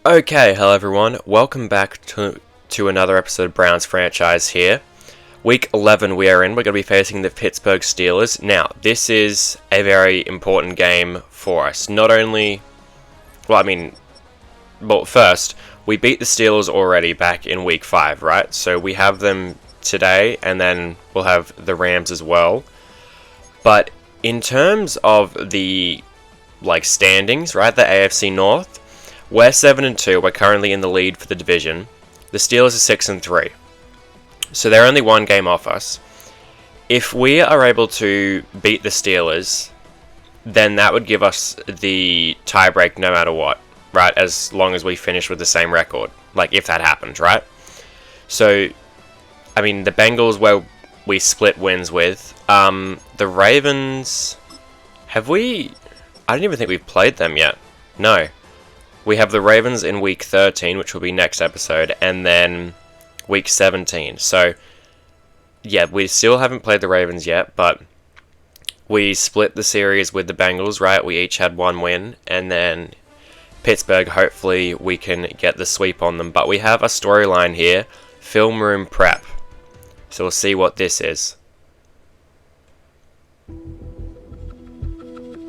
Okay, hello everyone. Welcome back to another episode of Browns franchise here. Week 11 we are in. We're going to be facing the Pittsburgh Steelers. Now, this is a very important game for us. Not only... first, we beat the Steelers already back in Week 5, right? So we have them today, and then we'll have the Rams as well. But in terms of the standings, right, the AFC North, we're 7-2. We're currently in the lead for the division. The Steelers are 6-3. So they're only one game off us. If we are able to beat the Steelers, then that would give us the tiebreak no matter what, right? As long as we finish with the same record. If that happens, right? So, the Bengals, where we split wins with. The Ravens... I don't even think we've played them yet. No. We have the Ravens in Week 13, which will be next episode, and then Week 17. So, yeah, we still haven't played the Ravens yet, but we split the series with the Bengals, right? We each had one win, and then Pittsburgh, hopefully we can get the sweep on them. But we have a storyline here, film room prep. So we'll see what this is.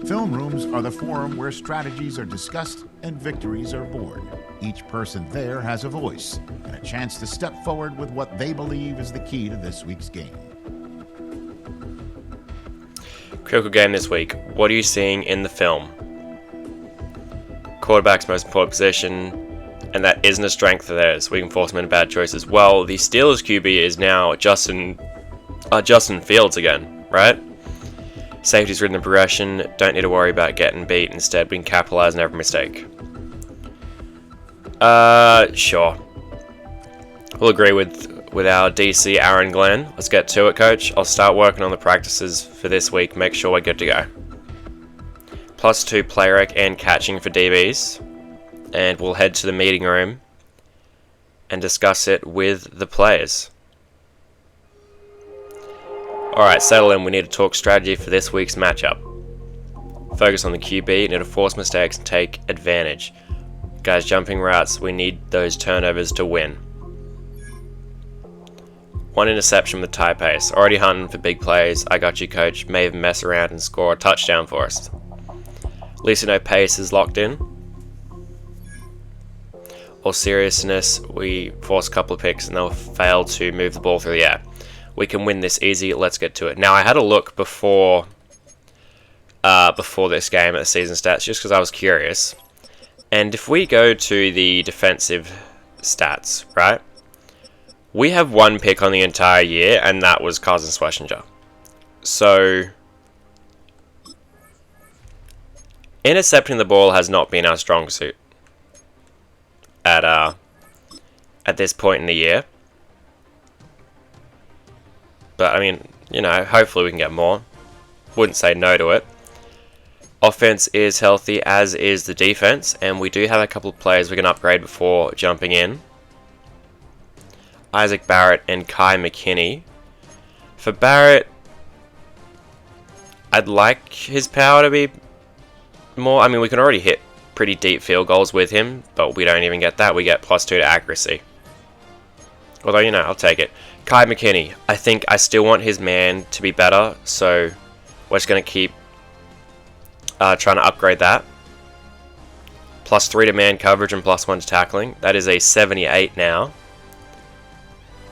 Film rooms are the forum where strategies are discussed and victories are born. Each person there has a voice and a chance to step forward with what they believe is the key to this week's game. Critical game this week. What are you seeing in the film? Quarterback's most important position, and that isn't a strength of theirs. We can force them into bad choices. Well, the Steelers QB is now Justin Fields again, right? Safety's ridden the progression, don't need to worry about getting beat, instead we can capitalize on every mistake. Sure. We'll agree with our DC Aaron Glenn. Let's get to it, coach. I'll start working on the practices for this week, make sure we're good to go. +2 play rec and catching for DBs. And we'll head to the meeting room and discuss it with the players. Alright, settle in. We need to talk strategy for this week's matchup. Focus on the QB, need to force mistakes and take advantage. Guys, jumping routes, we need those turnovers to win. 1 interception with tie pace. Already hunting for big plays. I got you, coach. May even mess around and score a touchdown for us. At least we know pace is locked in. All seriousness, we force a couple of picks and they'll fail to move the ball through the air. We can win this easy. Let's get to it. Now, I had a look before this game at the season stats, just because I was curious. And if we go to the defensive stats, right? We have 1 pick on the entire year, and that was Carson Schlesinger. So, intercepting the ball has not been our strong suit at this point in the year. But, hopefully we can get more. Wouldn't say no to it. Offense is healthy, as is the defense. And we do have a couple of players we can upgrade before jumping in. Isaac Barrett and Kai McKinney. For Barrett, I'd like his power to be more... we can already hit pretty deep field goals with him. But we don't even get that. We get +2 to accuracy. Although, I'll take it. Kai McKinney, I think I still want his man to be better, so we're just going to keep trying to upgrade that. +3 to man coverage and +1 to tackling. That is a 78 now.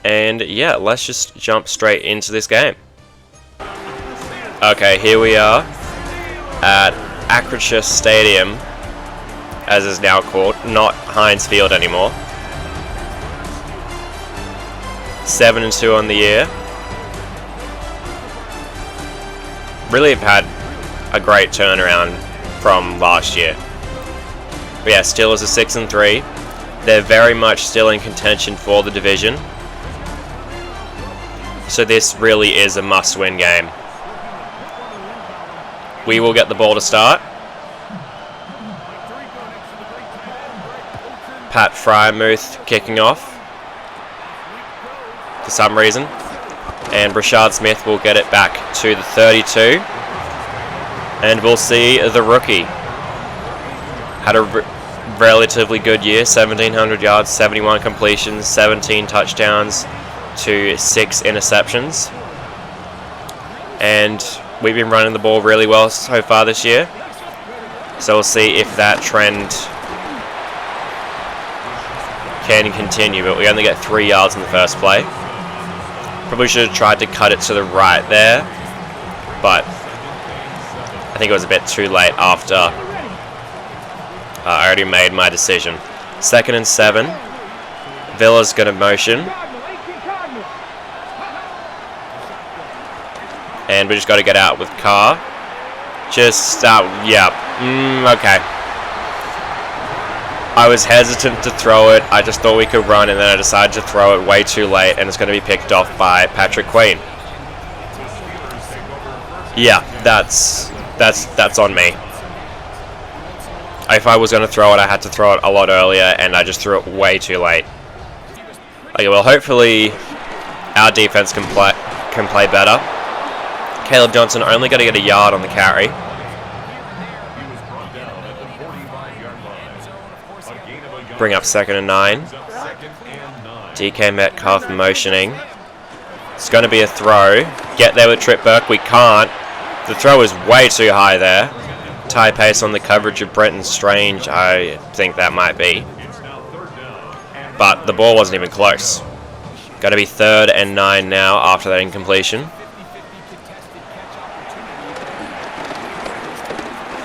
And yeah, let's just jump straight into this game. Okay, here we are at Acrisure Stadium, as is now called, not Heinz Field anymore. 7-2 on the year. Really have had a great turnaround from last year. But yeah, Steelers are 6-3. They're very much still in contention for the division. So this really is a must-win game. We will get the ball to start. Pat Fryermuth kicking off for some reason. And Rashad Smith will get it back to the 32. And we'll see the rookie. Had a relatively good year. 1,700 yards, 71 completions, 17 touchdowns to 6 interceptions. And we've been running the ball really well so far this year. So we'll see if that trend can continue. But we only get 3 yards in the first play. Probably should have tried to cut it to the right there. But I think it was a bit too late after I already made my decision. 2nd and 7. Villa's going to motion. And we just got to get out with Carr. Just, yeah. Okay. I was hesitant to throw it. I just thought we could run, and then I decided to throw it way too late, and it's going to be picked off by Patrick Queen. Yeah, that's on me. If I was going to throw it, I had to throw it a lot earlier, and I just threw it way too late. Okay, well, hopefully our defense can play better. Caleb Johnson only got to get a yard on the carry. Bring up 2nd and 9. DK Metcalf motioning. It's going to be a throw. Get there with Trip Burke. We can't. The throw is way too high there. Tie pace on the coverage of Brenton Strange, I think that might be. But the ball wasn't even close. Got to be 3rd and 9 now after that incompletion.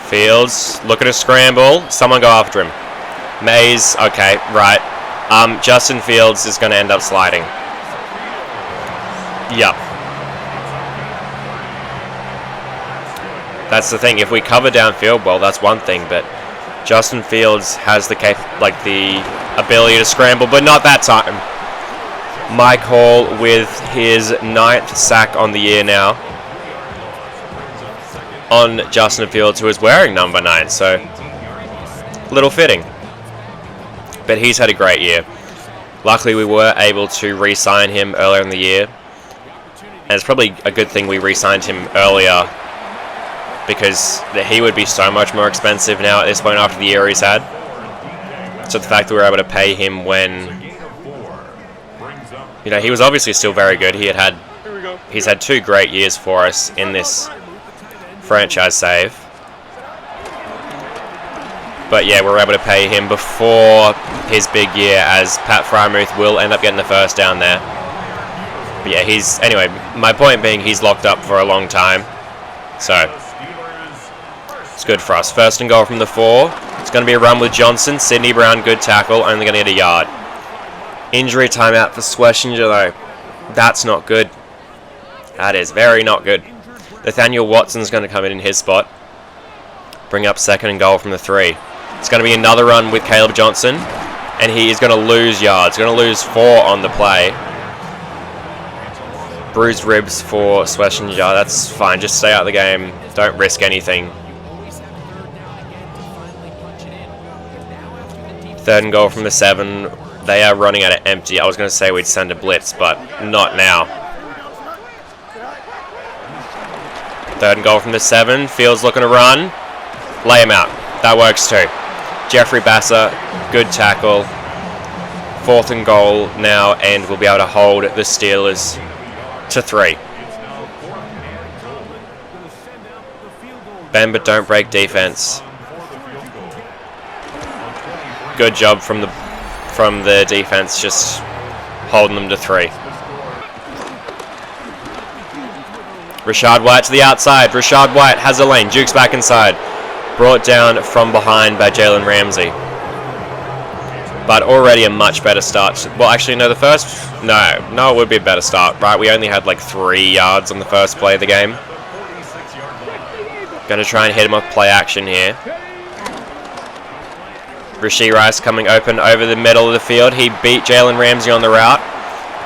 Fields, look at a scramble. Someone go after him. Mays, okay, right. Justin Fields is going to end up sliding. Yep. That's the thing. If we cover downfield, well, that's one thing. But Justin Fields has the ability to scramble, but not that time. Mike Hall with his 9th sack on the year now on Justin Fields, who is wearing number 9. So, little fitting. But he's had a great year. Luckily, we were able to re-sign him earlier in the year. And it's probably a good thing we re-signed him earlier, because he would be so much more expensive now at this point after the year he's had. So the fact that we were able to pay him when, you know, he was obviously still very good. He's had 2 great years for us in this franchise save. But yeah, we were able to pay him before his big year, as Pat Frymouth will end up getting the first down there. But yeah, anyway, my point being, he's locked up for a long time. So it's good for us. 1st and goal from the 4. It's going to be a run with Johnson. Sidney Brown, good tackle, only going to get a yard. Injury timeout for Schlesinger, though. That's not good. That is very not good. Nathaniel Watson's going to come in his spot. Bring up 2nd and goal from the 3. It's going to be another run with Caleb Johnson, and he is going to lose yards. Going to lose 4 on the play. Bruised ribs for Schlesinger. That's fine. Just stay out of the game. Don't risk anything. 3rd and goal from the 7. They are running out of empty. I was going to say we'd send a blitz, but not now. 3rd and goal from the 7. Fields looking to run. Lay him out. That works too. Jeffrey Basser, good tackle. 4th and goal now, and we'll be able to hold the Steelers to 3. Bend but don't break defense. Good job from the defense, just holding them to 3. Rashad White to the outside. Rashad White has a lane. Jukes back inside. Brought down from behind by Jalen Ramsey. But already a much better start. Well, actually, no, No, it would be a better start, right? We only had like 3 yards on the first play of the game. Going to try and hit him off play action here. Rashee Rice coming open over the middle of the field. He beat Jalen Ramsey on the route.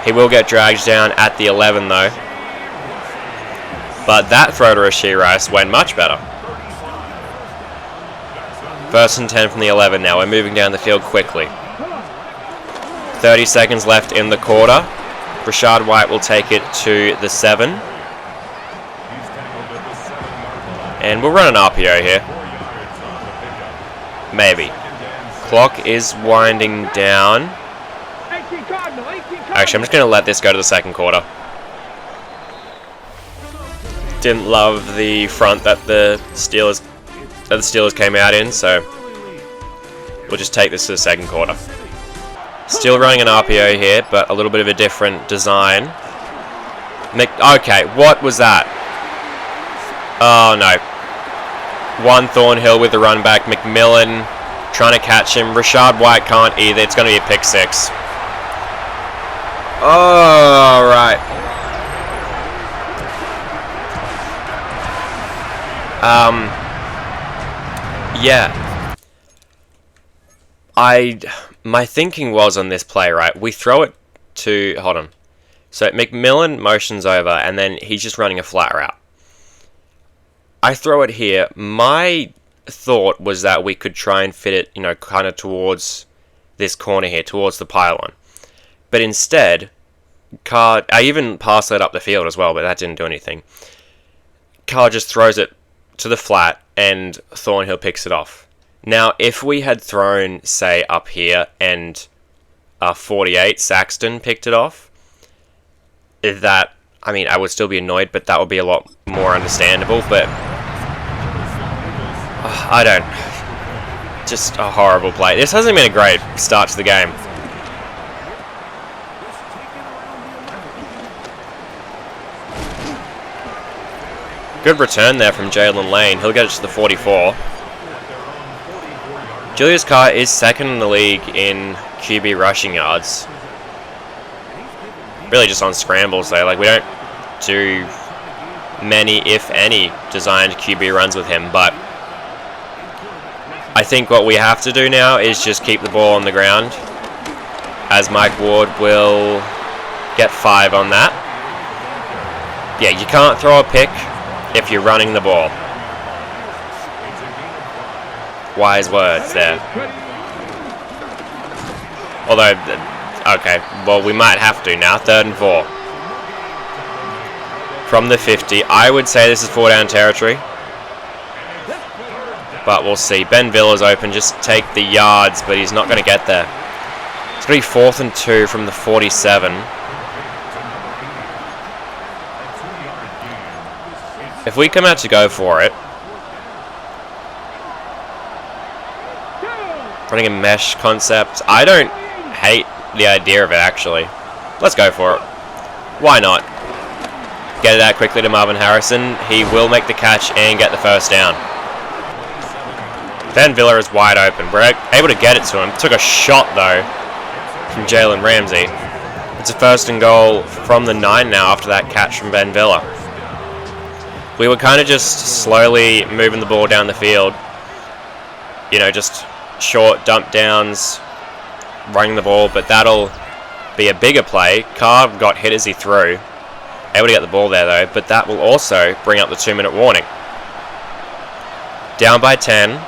He will get dragged down at the 11, though. But that throw to Rashee Rice went much better. 1st and 10 from the 11 now. We're moving down the field quickly. 30 seconds left in the quarter. Rashad White will take it to the 7. And we'll run an RPO here. Maybe. clock is winding down. Actually, I'm just going to let this go to the second quarter. Didn't love the front that the Steelers came out in, so we'll just take this to the second quarter. Still running an RPO here, but a little bit of a different design. Okay, what was that? Oh no. One Thornhill with the run back. McMillan trying to catch him. Rashad White can't either. It's going to be a pick six. Oh, right. Yeah. My thinking was on this play, right? We throw it to... Hold on. So McMillan motions over, and then he's just running a flat route. I throw it here. My thought was that we could try and fit it, you know, kind of towards this corner here, towards the pylon. But instead, I even passed that up the field as well, but that didn't do anything. Carr just throws it to the flat, and Thornhill picks it off. Now, if we had thrown, say, up here, and 48, Saxton, picked it off, that, I mean, I would still be annoyed, but that would be a lot more understandable, but I don't. Just a horrible play. This hasn't been a great start to the game. Good return there from Jalen Lane. He'll get it to the 44. Julius Carr is second in the league in QB rushing yards. Really just on scrambles though. Like, we don't do many, if any, designed QB runs with him, but I think what we have to do now is just keep the ball on the ground, as Mike Ward will get 5 on that. Yeah, you can't throw a pick if you're running the ball. Wise words there. Although, okay, well, we might have to now. 3rd and 4. From the 50. I would say this is 4-down territory. But we'll see. Ben Villa's open. Just take the yards, but he's not going to get there. It's going to be 4th and 2 from the 47. If we come out to go for it, running a mesh concept, I don't hate the idea of it, actually. Let's go for it. Why not? Get it out quickly to Marvin Harrison. He will make the catch and get the first down. Ben Villa is wide open. We're able to get it to him. Took a shot, though, from Jalen Ramsey. It's a 1st and goal from the 9 now after that catch from Ben Villa. We were kind of just slowly moving the ball down the field. You know, just short dump downs, running the ball, but that'll be a bigger play. Carr got hit as he threw. Able to get the ball there, though, but that will also bring up the 2-minute warning. Down by 10.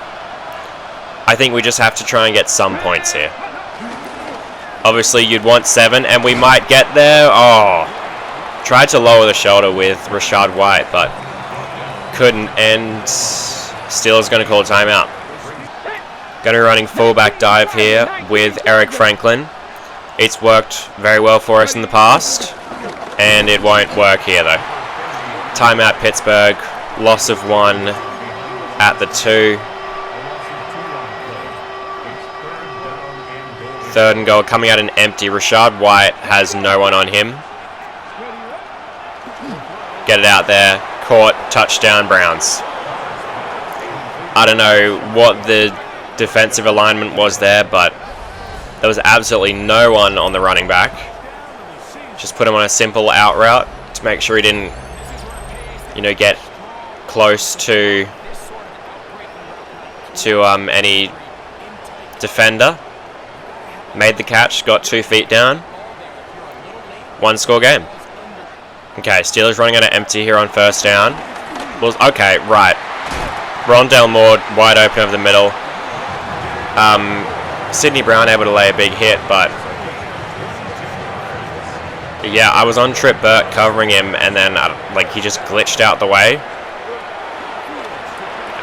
I think we just have to try and get some points here. Obviously, you'd want 7, and we might get there. Oh, tried to lower the shoulder with Rashad White, but couldn't, and Steelers going to call a timeout. Going to be running fullback dive here with Eric Franklin. It's worked very well for us in the past, and it won't work here though. Timeout Pittsburgh, loss of 1 at the 2. 3rd and goal, coming out an empty. Rashad White has no one on him. Get it out there. Caught. Touchdown, Browns. I don't know what the defensive alignment was there, but there was absolutely no one on the running back. Just put him on a simple out route to make sure he didn't, you know, get close to any defender. Made the catch, got 2 feet down. 1-score game. Okay, Steelers running out of empty here on 1st down. Okay, right. Rondale Moore wide open over the middle. Sidney Brown able to lay a big hit, but yeah, I was on Trip Burke covering him, and then like he just glitched out the way.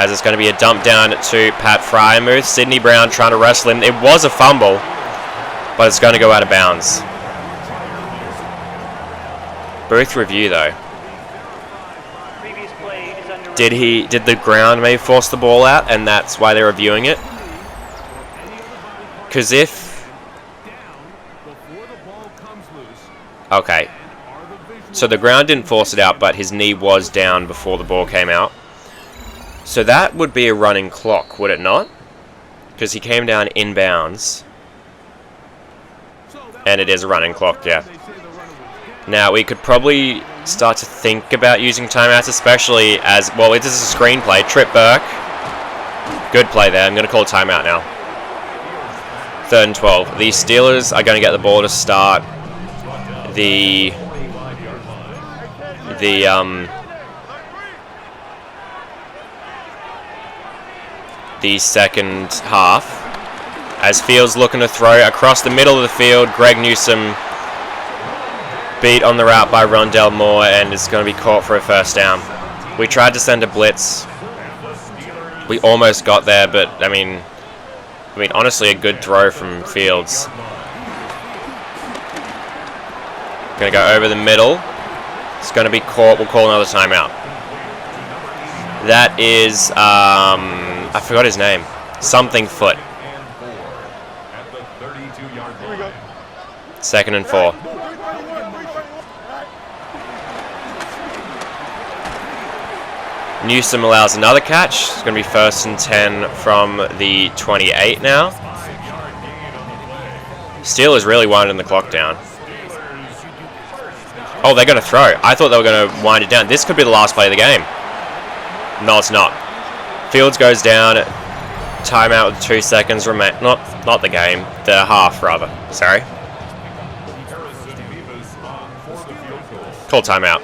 as it's going to be a dump down to Pat Fryermuth. Sydney Brown trying to wrestle him. It was a fumble, but it's going to go out of bounds. Booth review though. Did the ground maybe force the ball out, and that's why they're reviewing it? Because if... Okay. So the ground didn't force it out, but his knee was down before the ball came out. So that would be a running clock, would it not? Because he came down inbounds. And it is a running clock, yeah. Now, we could probably start to think about using timeouts, especially as... Well, this is a screenplay. Trip Burke. Good play there. I'm going to call a timeout now. 3rd and 12. The Steelers are going to get the ball to start the second half. As Fields looking to throw across the middle of the field. Greg Newsome beat on the route by Rondell Moore, and is going to be caught for a first down. We tried to send a blitz. We almost got there, but I mean honestly, a good throw from Fields. Going to go over the middle. It's going to be caught. We'll call another timeout. That is I forgot his name. Something Foot. 2nd and 4. Newsome allows another catch. It's going to be 1st and 10 from the 28 now. Steelers really winding the clock down. Oh, they're going to throw. I thought they were going to wind it down. This could be the last play of the game. No, it's not. Fields goes down. Timeout with 2 seconds remain. Not the game. The half, rather. Sorry. Call timeout.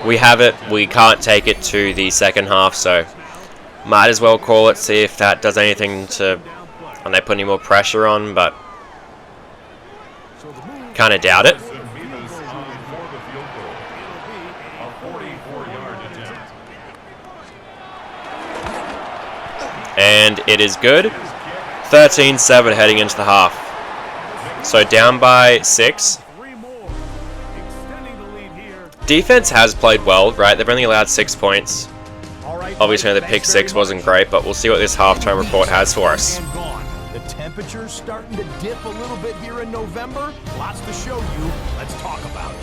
We have it. We can't take it to the second half, so might as well call it, see if that does anything to... And they put any more pressure on, but kind of doubt it. And it is good. 13-7 heading into the half. So down by 6. Defense has played well, right? They've only allowed 6 points. Obviously, the pick 6 wasn't great, but we'll see what this halftime report has for us. The temperature's starting to dip a little bit here in November. Lots to show you. Let's talk about it.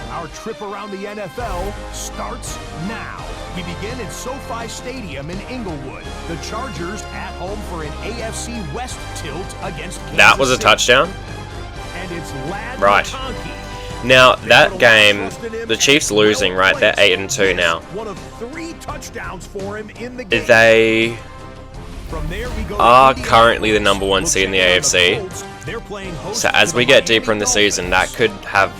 Our trip around the NFL starts now. We begin at SoFi Stadium in Inglewood. The Chargers at home for an AFC West tilt against Kansas That was a City. touchdown? And it's Lad Right. McConkey. Now, that game, the Chiefs losing, right? They're 8-2 now. One of 3 touchdowns for him in the game. They From there we go are to currently the number 1 seed in the AFC. They're playing host So as to we the get deeper in the Miami season, that could have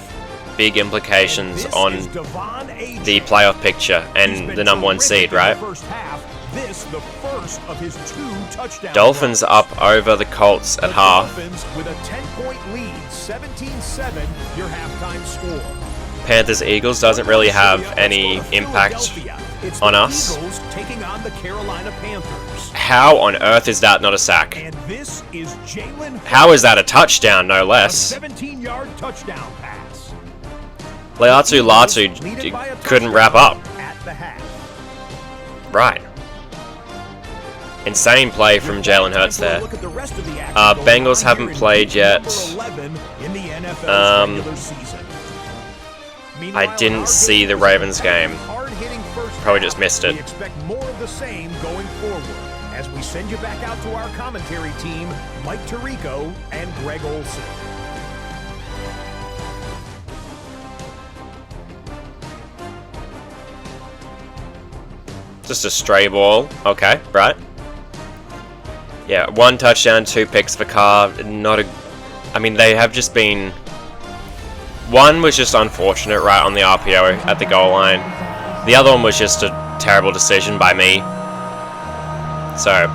big implications This on is Devon A. the playoff picture He's and been the number 1 terrific seed, in the right? first half. This the first of his 2 touchdown Dolphins runs. up over the Colts at The half. Dolphins with a 10-point lead, 17-7, your halftime score. Panthers-Eagles doesn't really have any impact It's on the us. Eagles taking on the Carolina Panthers. How on earth is that not a sack? And this is Jalen How is that a touchdown, no a less? 17-yard touchdown pass. Latu Leaded by a couldn't touchdown wrap up. at the half. Right. Insane play from Jalen Hurts there. Look at the rest of the action going Bengals on haven't here in played week yet. number 11 in the NFL's regular season. Meanwhile, I didn't our see game the was Ravens a game. hard-hitting first Probably half. just missed it. We expect more of the same going forward as we send you back out to our commentary team, Mike Tirico and Greg Olson. Just a stray ball. Okay, right. Yeah, 1 touchdown, 2 picks for Carr. Not a... I mean, they have just been... One was just unfortunate right on the RPO at the goal line. The other one was just a terrible decision by me. So...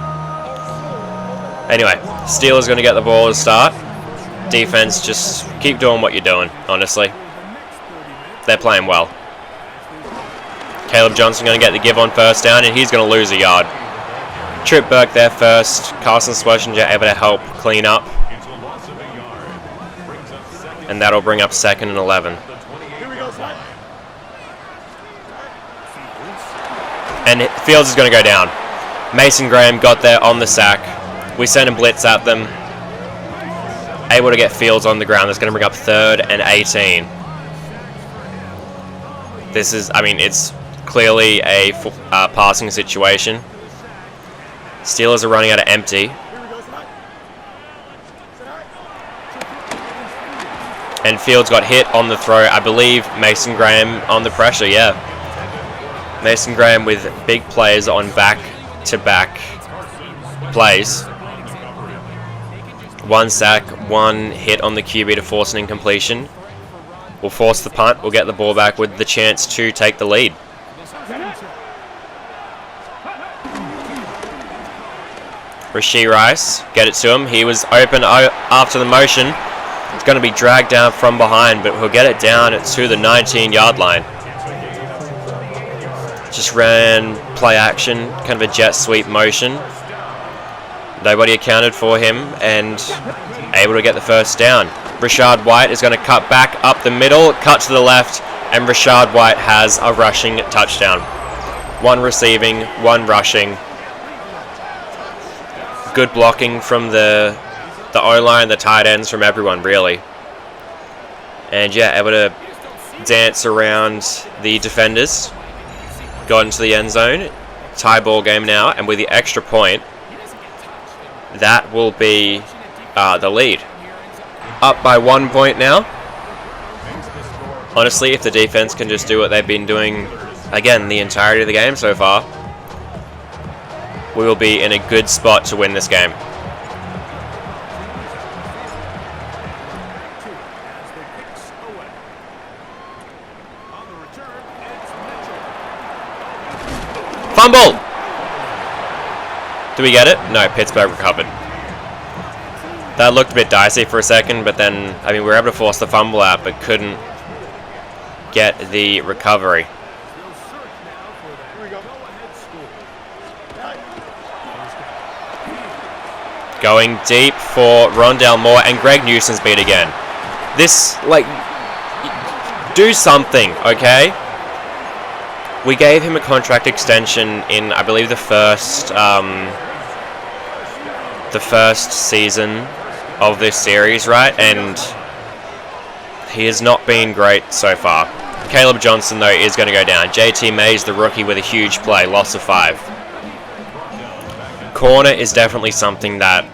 Anyway, Steelers going to get the ball to start. Defense, just keep doing what you're doing, honestly. They're playing well. Caleb Johnson going to get the give on first down, and he's going to lose a yard. Trip Burke there first. Carson Schlesinger able to help clean up. And that'll bring up 2nd and 11. And Fields is going to go down. Mason Graham got there on the sack. We sent a blitz at them. Able to get Fields on the ground. That's going to bring up 3rd and 18. This is, I mean, it's clearly a passing situation. Steelers are running out of empty. And Fields got hit on the throw. I believe Mason Graham on the pressure, yeah. Mason Graham with big plays on back-to-back plays. 1 sack, 1 hit on the QB to force an incompletion. We'll force the punt. We'll get the ball back with the chance to take the lead. Rashee Rice, get it to him. He was open after the motion. It's going to be dragged down from behind, but he'll get it down to the 19-yard line. Just ran play action, kind of a jet sweep motion. Nobody accounted for him and able to get the first down. Rashad White is going to cut back up the middle, cut to the left, and Rashad White has a rushing touchdown. 1 receiving, 1 rushing. Good blocking from the O-line, the tight ends, from everyone, really. And yeah, able to dance around the defenders. Got into the end zone. Tie ball game now, and with the extra point, that will be the lead. Up by 1 point now. Honestly, if the defense can just do what they've been doing, again, the entirety of the game so far, we will be in a good spot to win this game. Fumble! Do we get it? No, Pittsburgh recovered. That looked a bit dicey for a second, but then, I mean, we were able to force the fumble out, but couldn't get the recovery. Going deep for Rondale Moore, and Greg Newsom's beat again. This, like, do something, okay? We gave him a contract extension in, I believe, the first season of this series, right? And he has not been great so far. Caleb Johnson, though, is going to go down. JT Mays, the rookie, with a huge play, loss of 5. Corner is definitely something that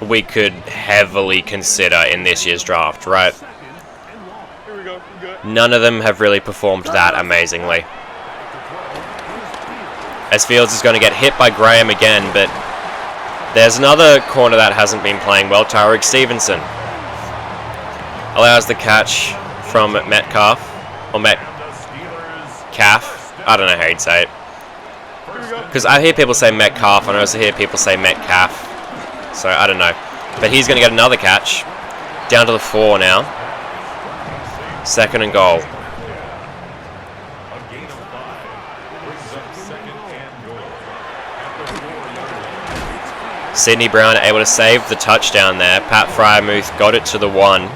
we could heavily consider in this year's draft, right? None of them have really performed that amazingly. As Fields is going to get hit by Graham again, but there's another corner that hasn't been playing well, Tyreek Stevenson. Allows the catch from Metcalf, or Metcalf, I don't know how you'd say it. Because I hear people say Metcalf, and I also hear people say Metcalf. So, I don't know. But he's going to get another catch. Down to the 4 now. 2nd and goal. Sidney Brown able to save the touchdown there. Pat Fryermuth got it to the 1.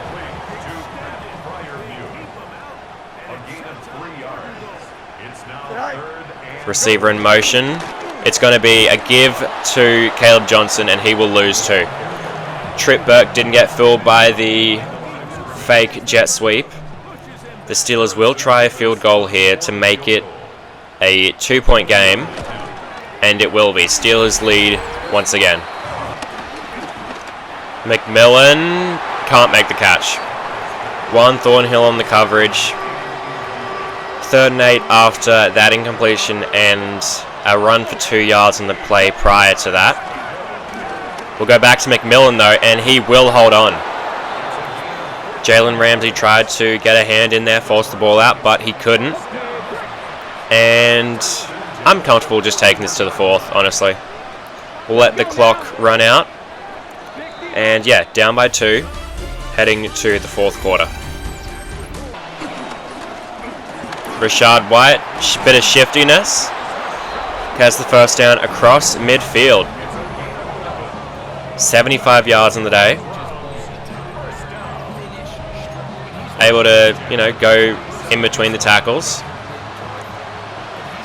Receiver in motion. It's going to be a give to Caleb Johnson, and he will lose 2. Trip Burke didn't get fooled by the fake jet sweep. The Steelers will try a field goal here to make it a 2-point game, and it will be. Steelers lead once again. McMillan can't make the catch. 1 Thornhill on the coverage. 3rd and 8 after that incompletion and a run for 2 yards on the play prior to that. We'll go back to McMillan though, and he will hold on. Jalen Ramsey tried to get a hand in there, force the ball out, but he couldn't. And I'm comfortable just taking this to the 4th, honestly. We'll let the clock run out. And yeah, down by 2, heading to the 4th quarter. Rashad White, bit of shiftiness. Has the first down across midfield. 75 yards on the day. Able to, go in between the tackles.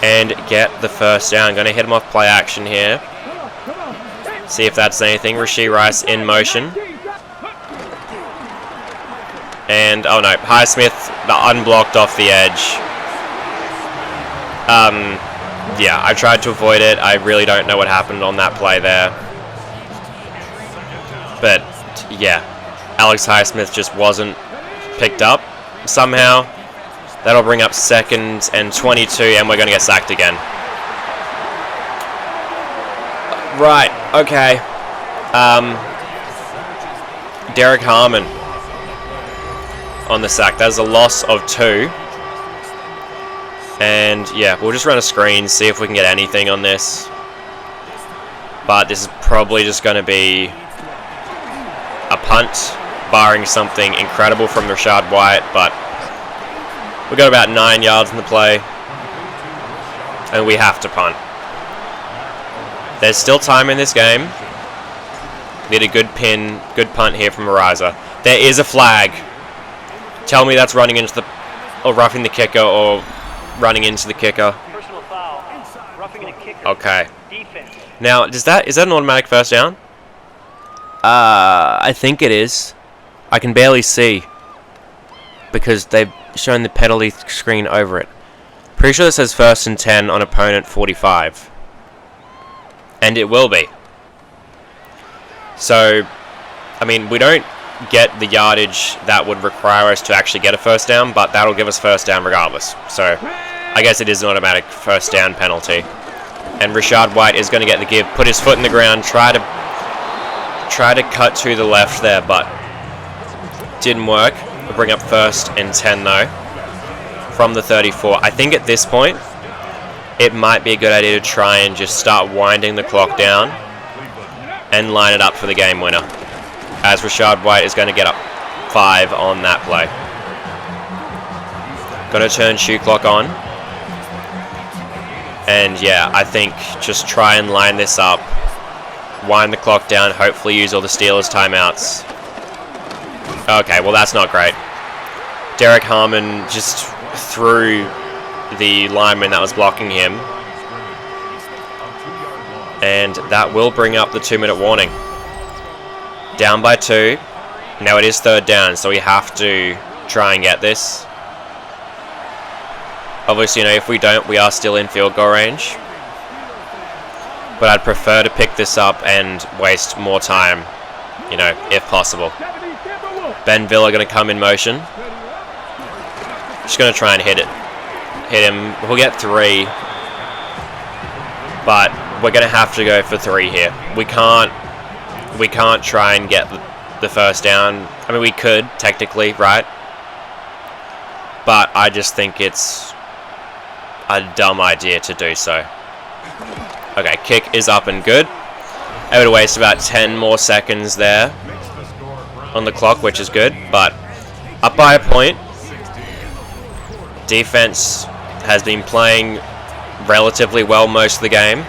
And get the first down. Going to hit him off play action here. See if that's anything. Rashee Rice in motion. And, oh no, Highsmith unblocked off the edge. Yeah, I tried to avoid it. I really don't know what happened on that play there. But, yeah, Alex Highsmith just wasn't picked up somehow. That'll bring up 2nd and 22, and we're going to get sacked again. Right, okay. Derek Harmon on the sack. That's a loss of 2. And yeah, we'll just run a screen, see if we can get anything on this. But this is probably just going to be a punt, barring something incredible from Rashad White. But we've got about 9 yards in the play, and we have to punt. There's still time in this game. Need a good punt here from Ariza. There is a flag. Tell me that's running into the, or roughing the kicker, or running into the kicker. Personal foul. Roughing the kicker. Okay. Defense. Now, is that an automatic first down? I think it is. I can barely see because they've shown the penalty screen over it. Pretty sure it says 1st and 10 on opponent 45. And it will be. So, I mean, we don't get the yardage that would require us to actually get a first down, but that'll give us first down regardless. So, I guess it is an automatic first down penalty. And Rashad White is going to get the give, put his foot in the ground, try to cut to the left there, but didn't work. We'll bring up 1st and 10 though, from the 34. I think at this point, it might be a good idea to try and just start winding the clock down and line it up for the game winner, as Rashad White is going to get up 5 on that play. Going to turn shoe clock on. And yeah, I think just try and line this up, wind the clock down, hopefully use all the Steelers timeouts. Okay, well that's not great. Derek Harmon just threw the lineman that was blocking him. And that will bring up the 2-minute warning. Down by 2. Now it is 3rd down, so we have to try and get this. Obviously, if we don't, we are still in field goal range. But I'd prefer to pick this up and waste more time, if possible. Ben Villa going to come in motion. Just going to try and hit it. Hit him. We'll get 3. But we're going to have to go for 3 here. We can't try and get the first down. I mean, we could, technically, right? But I just think it's a dumb idea to do so. Okay, kick is up and good. Able to waste about 10 more seconds there on the clock, which is good, but up by a point. Defense has been playing relatively well most of the game.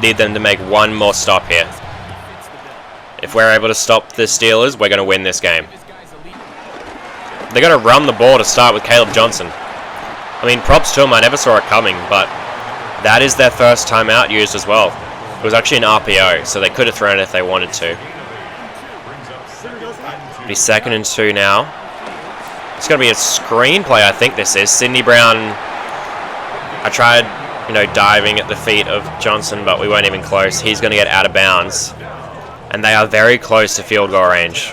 Need them to make one more stop here. If we're able to stop the Steelers, we're going to win this game. They're going to run the ball to start with Caleb Johnson. I mean, props to them. I never saw it coming, but that is their first timeout used as well. It was actually an RPO, so they could have thrown it if they wanted to. It'll be 2nd and 2 now. It's going to be a screenplay, I think this is. Sidney Brown, I tried, diving at the feet of Johnson, but we weren't even close. He's going to get out of bounds. And they are very close to field goal range,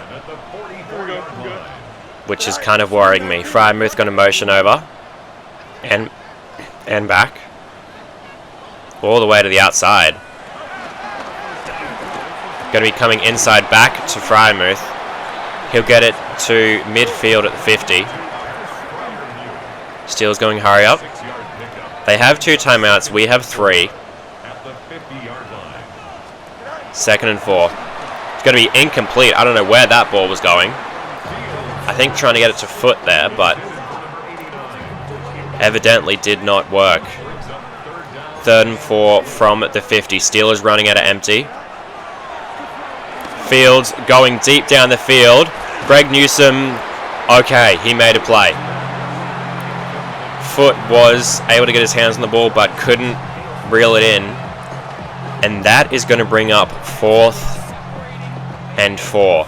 which is kind of worrying me. Frymouth going to motion over. And back. All the way to the outside. Going to be coming inside back to Frymouth. He'll get it to midfield at the 50. Steelers going hurry up. They have 2 timeouts. We have 3. 2nd and 4. It's going to be incomplete. I don't know where that ball was going. I think trying to get it to foot there, but evidently did not work. 3rd and 4 from the 50. Steelers running out of empty. Fields going deep down the field. Greg Newsome, okay, he made a play. Foot was able to get his hands on the ball but couldn't reel it in. And that is going to bring up 4th and 4.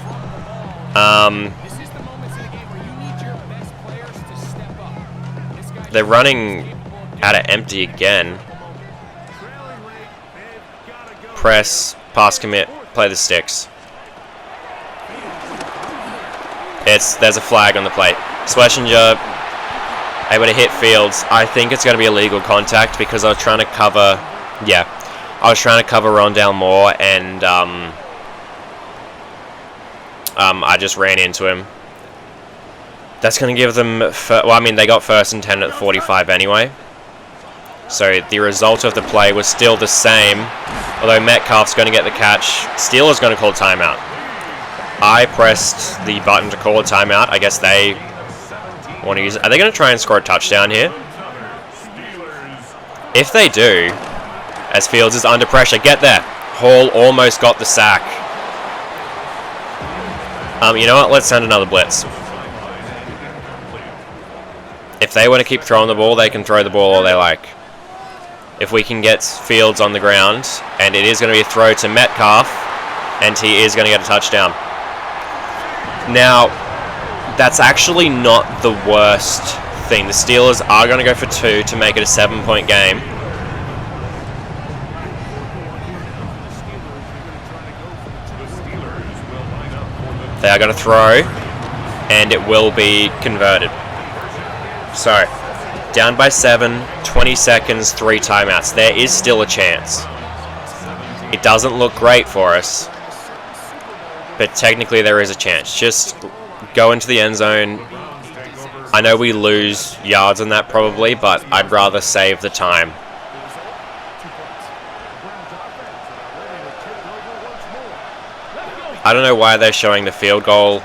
They're running out of empty again. Press, pass commit, play the sticks. There's a flag on the plate. Schlesinger able to hit Fields. I think it's going to be illegal contact because I was trying to cover... Yeah. I was trying to cover Rondale Moore and I just ran into him. That's going to give them... Well, I mean, they got 1st and 10 at 45 anyway. So the result of the play was still the same. Although Metcalf's going to get the catch. Steelers going to call timeout. I pressed the button to call a timeout. I guess they want to use it. Are they going to try and score a touchdown here? If they do, as Fields is under pressure, get there. Hall almost got the sack. You know what? Let's send another blitz. If they want to keep throwing the ball, they can throw the ball all they like. If we can get Fields on the ground, and it is going to be a throw to Metcalf, and he is going to get a touchdown. Now, that's actually not the worst thing. The Steelers are going to go for 2 to make it a 7-point game. They are going to throw, and it will be converted. So, down by 7, 20 seconds, 3 timeouts. There is still a chance. It doesn't look great for us, but technically there is a chance. Just go into the end zone. I know we lose yards on that probably, but I'd rather save the time. I don't know why they're showing the field goal.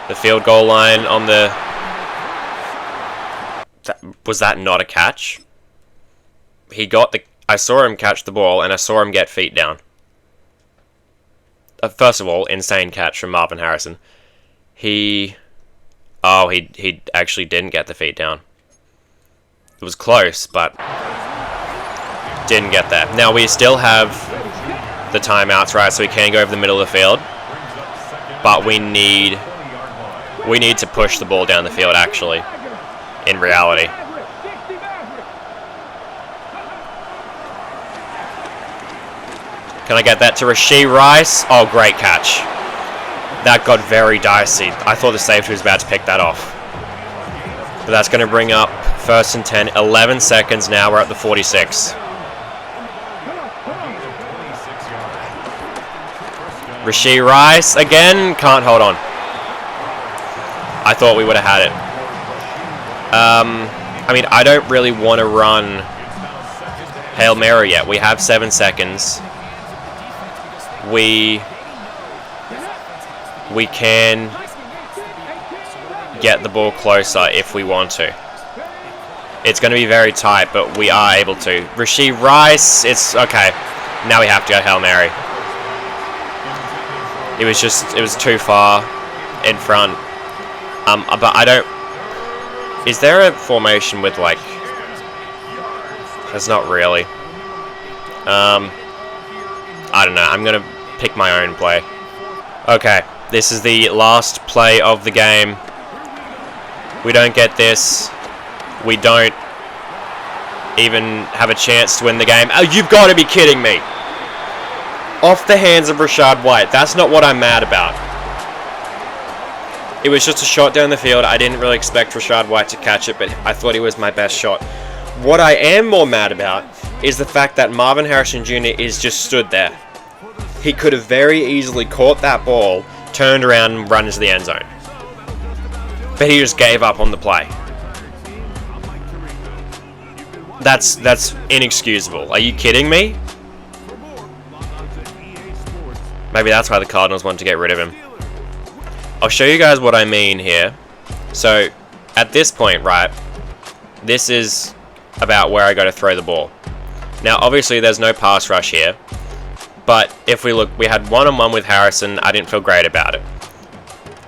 The field goal line on the... Was that not a catch? He got the... I saw him catch the ball, and I saw him get feet down. First of all, insane catch from Marvin Harrison. He actually didn't get the feet down. It was close, but didn't get there. Now, we still have the timeouts, right, so we can go over the middle of the field. But we need to push the ball down the field, actually, in reality. Can I get that to Rashee Rice? Oh, great catch. That got very dicey. I thought the safety was about to pick that off. But that's going to bring up 1st and 10. 11 seconds now. We're at the 46. Rashee Rice again. Can't hold on. I thought we would have had it. I mean, I don't really want to run Hail Mary yet. We have 7 seconds. We can get the ball closer if we want to. It's going to be very tight, but we are able to. Rashee Rice, it's okay. Now we have to go Hail Mary. It was too far in front. But I don't... Is there a formation with, like... There's not really. I don't know. I'm going to pick my own play. Okay. This is the last play of the game. We don't get this. We don't even have a chance to win the game. Oh, you've got to be kidding me. Off the hands of Rachaad White. That's not what I'm mad about. It was just a shot down the field. I didn't really expect Rachaad White to catch it, but I thought he was my best shot. What I am more mad about is the fact that Marvin Harrison Jr. is just stood there. He could have very easily caught that ball, turned around and run into the end zone. But he just gave up on the play. That's inexcusable. Are you kidding me? Maybe that's why the Cardinals want to get rid of him. I'll show you guys what I mean here. So, at this point, right, this is about where I got to throw the ball. Now, obviously, there's no pass rush here, but if we look, we had one-on-one with Harrison. I didn't feel great about it.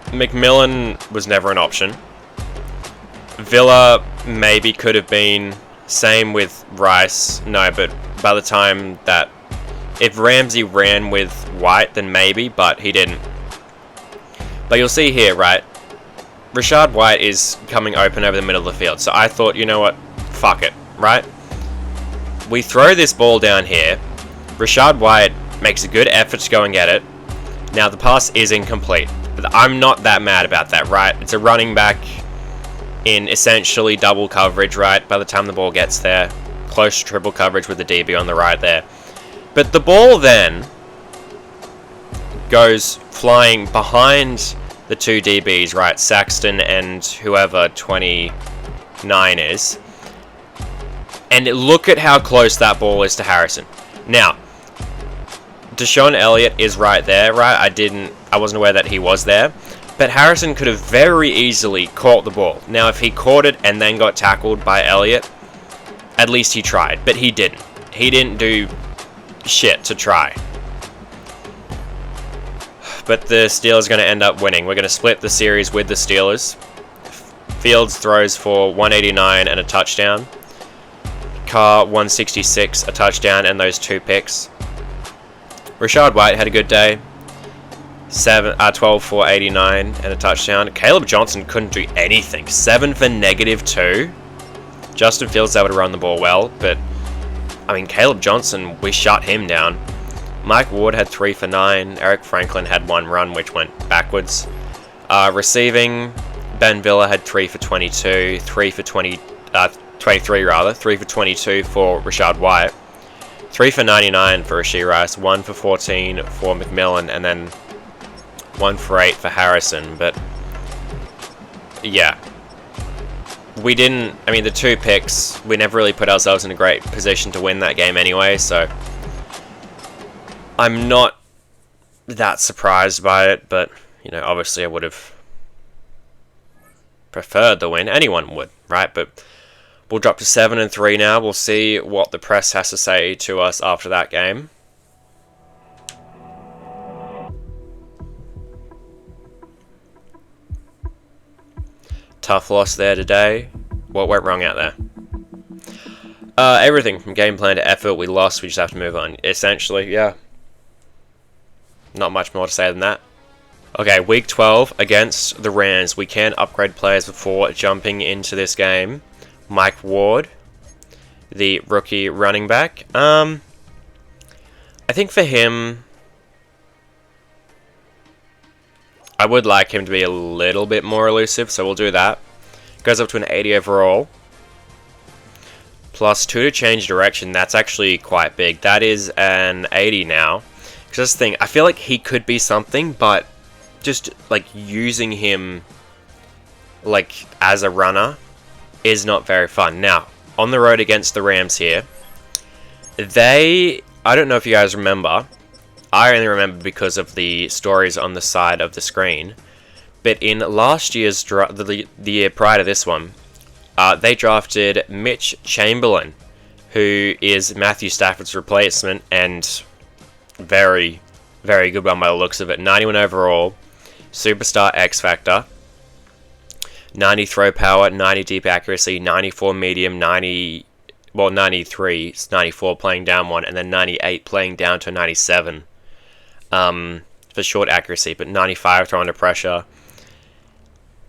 McMillan was never an option. Villa maybe could have been. Same with Rice. No, but by the time that... If Ramsey ran with White, then maybe, but he didn't. But you'll see here, right? Rashad White is coming open over the middle of the field. So I thought, you know what? Fuck it, right? We throw this ball down here. Rashad White makes a good effort to go and get it. Now, the pass is incomplete. But I'm not that mad about that, right? It's a running back in essentially double coverage, right? By the time the ball gets there. Close to triple coverage with the DB on the right there. But the ball then goes flying behind the two DBs, right? Saxton and whoever 29 is. And look at how close that ball is to Harrison. Now, Deshaun Elliott is right there, right? I wasn't aware that he was there. But Harrison could have very easily caught the ball. Now, if he caught it and then got tackled by Elliott, at least he tried. But he didn't. He didn't do shit to try. But the Steelers are going to end up winning. We're going to split the series with the Steelers. Fields throws for 189 and a touchdown. Carr 166, a touchdown, and those 2 picks. Rashad White had a good day. 12 for 89 and a touchdown. Caleb Johnson couldn't do anything. 7 for -2. Justin Fields able to run the ball well, but I mean, Caleb Johnson, we shut him down. Mike Ward had 3 for 9. Eric Franklin had 1 run, which went backwards. Receiving, Ben Villa had 3 for 22. 3 for 23 rather. 3 for 22 for Rashad White. 3 for 99 for Rashee Rice. 1 for 14 for McMillan, and then 1 for 8 for Harrison. But yeah, we didn't. I mean, the 2 picks, we never really put ourselves in a great position to win that game anyway. So I'm not that surprised by it, but you know, obviously I would have preferred the win. Anyone would, right? But we'll drop to 7-3 now. We'll see what the press has to say to us after that game. Tough loss there today. What went wrong out there? Everything from game plan to effort. We lost. We just have to move on. Essentially, yeah. Not much more to say than that. Okay, week 12 against the Rams. We can upgrade players before jumping into this game. Mike Ward, the rookie running back. I think for him, I would like him to be a little bit more elusive, so we'll do that. Goes up to an 80 overall. Plus 2 to change direction. That's actually quite big. That is an 80 now. Because that's the thing, I feel like he could be something, but just like using him like as a runner is not very fun. Now, on the road against the Rams here, I don't know if you guys remember, I only remember because of the stories on the side of the screen, but in last year's the year prior to this one, they drafted Mitch Chamberlain, who is Matthew Stafford's replacement, and very, very good one by the looks of it. 91 overall, superstar X Factor, 90 throw power, 90 deep accuracy, 94 medium, 93, 94 playing down 1, and then 98 playing down to 97 for short accuracy, but 95 throw under pressure.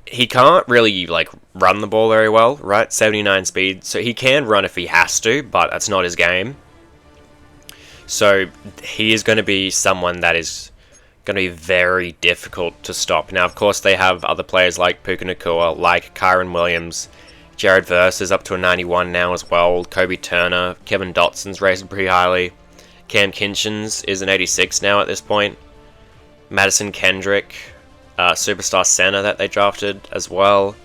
He can't really like run the ball very well, right? 79 speed, so he can run if he has to, but that's not his game. So he is going to be someone that is going to be very difficult to stop. Now, of course, they have other players like Puka Nacua, like Kyron Williams. Jared Verse is up to a 91 now as well. Kobe Turner, Kevin Dotson's rated pretty highly. Cam Kinchens is an 86 now at this point. Madison Kendrick, superstar center that they drafted as well.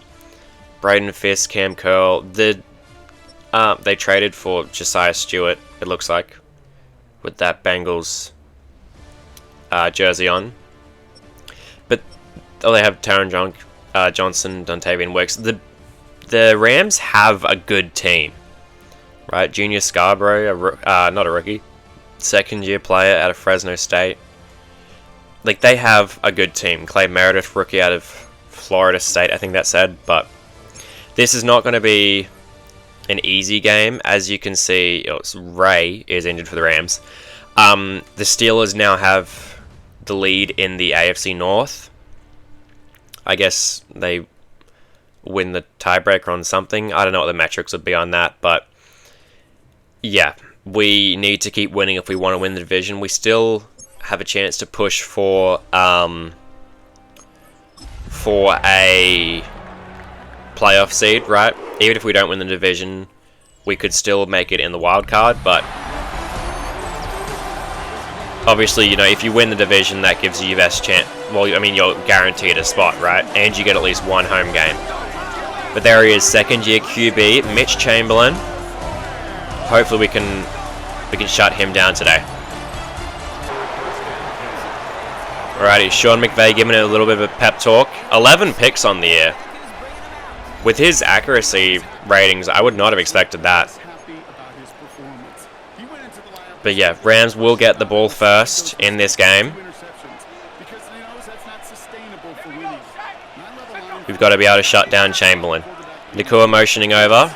Braden Fisk, Cam Curl. They traded for Josiah Stewart, it looks like, with that Bengals jersey on. But they have Taron Johnson, Dontavian Wicks. The the Rams have a good team, right? Junior Scarborough, not a rookie, second-year player out of Fresno State. Like, they have a good team. Clay Meredith, rookie out of Florida State, I think that said. But this is not going to be an easy game. As you can see, Ray is injured for the Rams. The Steelers now have the lead in the AFC North. I guess they win the tiebreaker on something. I don't know what the metrics would be on that, but yeah, we need to keep winning if we want to win the division. We still have a chance to push for a playoff seed, right? Even if we don't win the division, we could still make it in the wild card, but obviously, you know, if you win the division, that gives you your best chance. Well, I mean, you're guaranteed a spot, right? And you get at least one home game. But there he is, second-year QB, Mitch Chamberlain. Hopefully we can shut him down today. Alrighty, Sean McVay giving it a little bit of a pep talk. 11 picks on the year. With his accuracy ratings, I would not have expected that. But yeah, Rams will get the ball first in this game. We've got to be able to shut down Chamberlain. Nakua motioning over.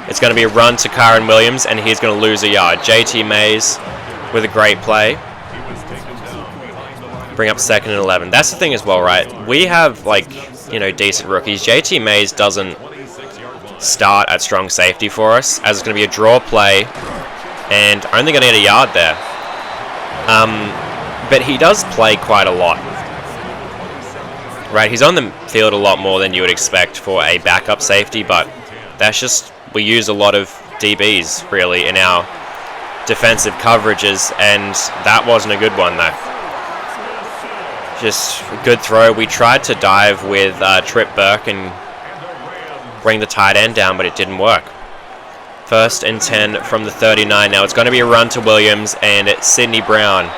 It's going to be a run to Kyron Williams, and he's going to lose a yard. JT Mays with a great play. Bring up 2nd and 11. That's the thing as well, right? We have, like, you know, decent rookies. JT Mays doesn't start at strong safety for us, as it's going to be a draw play, and only going to get a yard there. But he does play quite a lot. Right, he's on the field a lot more than you would expect for a backup safety, but that's just, we use a lot of DBs, really, in our defensive coverages, and that wasn't a good one, though. Just a good throw. We tried to dive with Trip Burke and bring the tight end down, but it didn't work. 1st and 10 from the 39 now. It's going to be a run to Williams, and it's Sidney Brown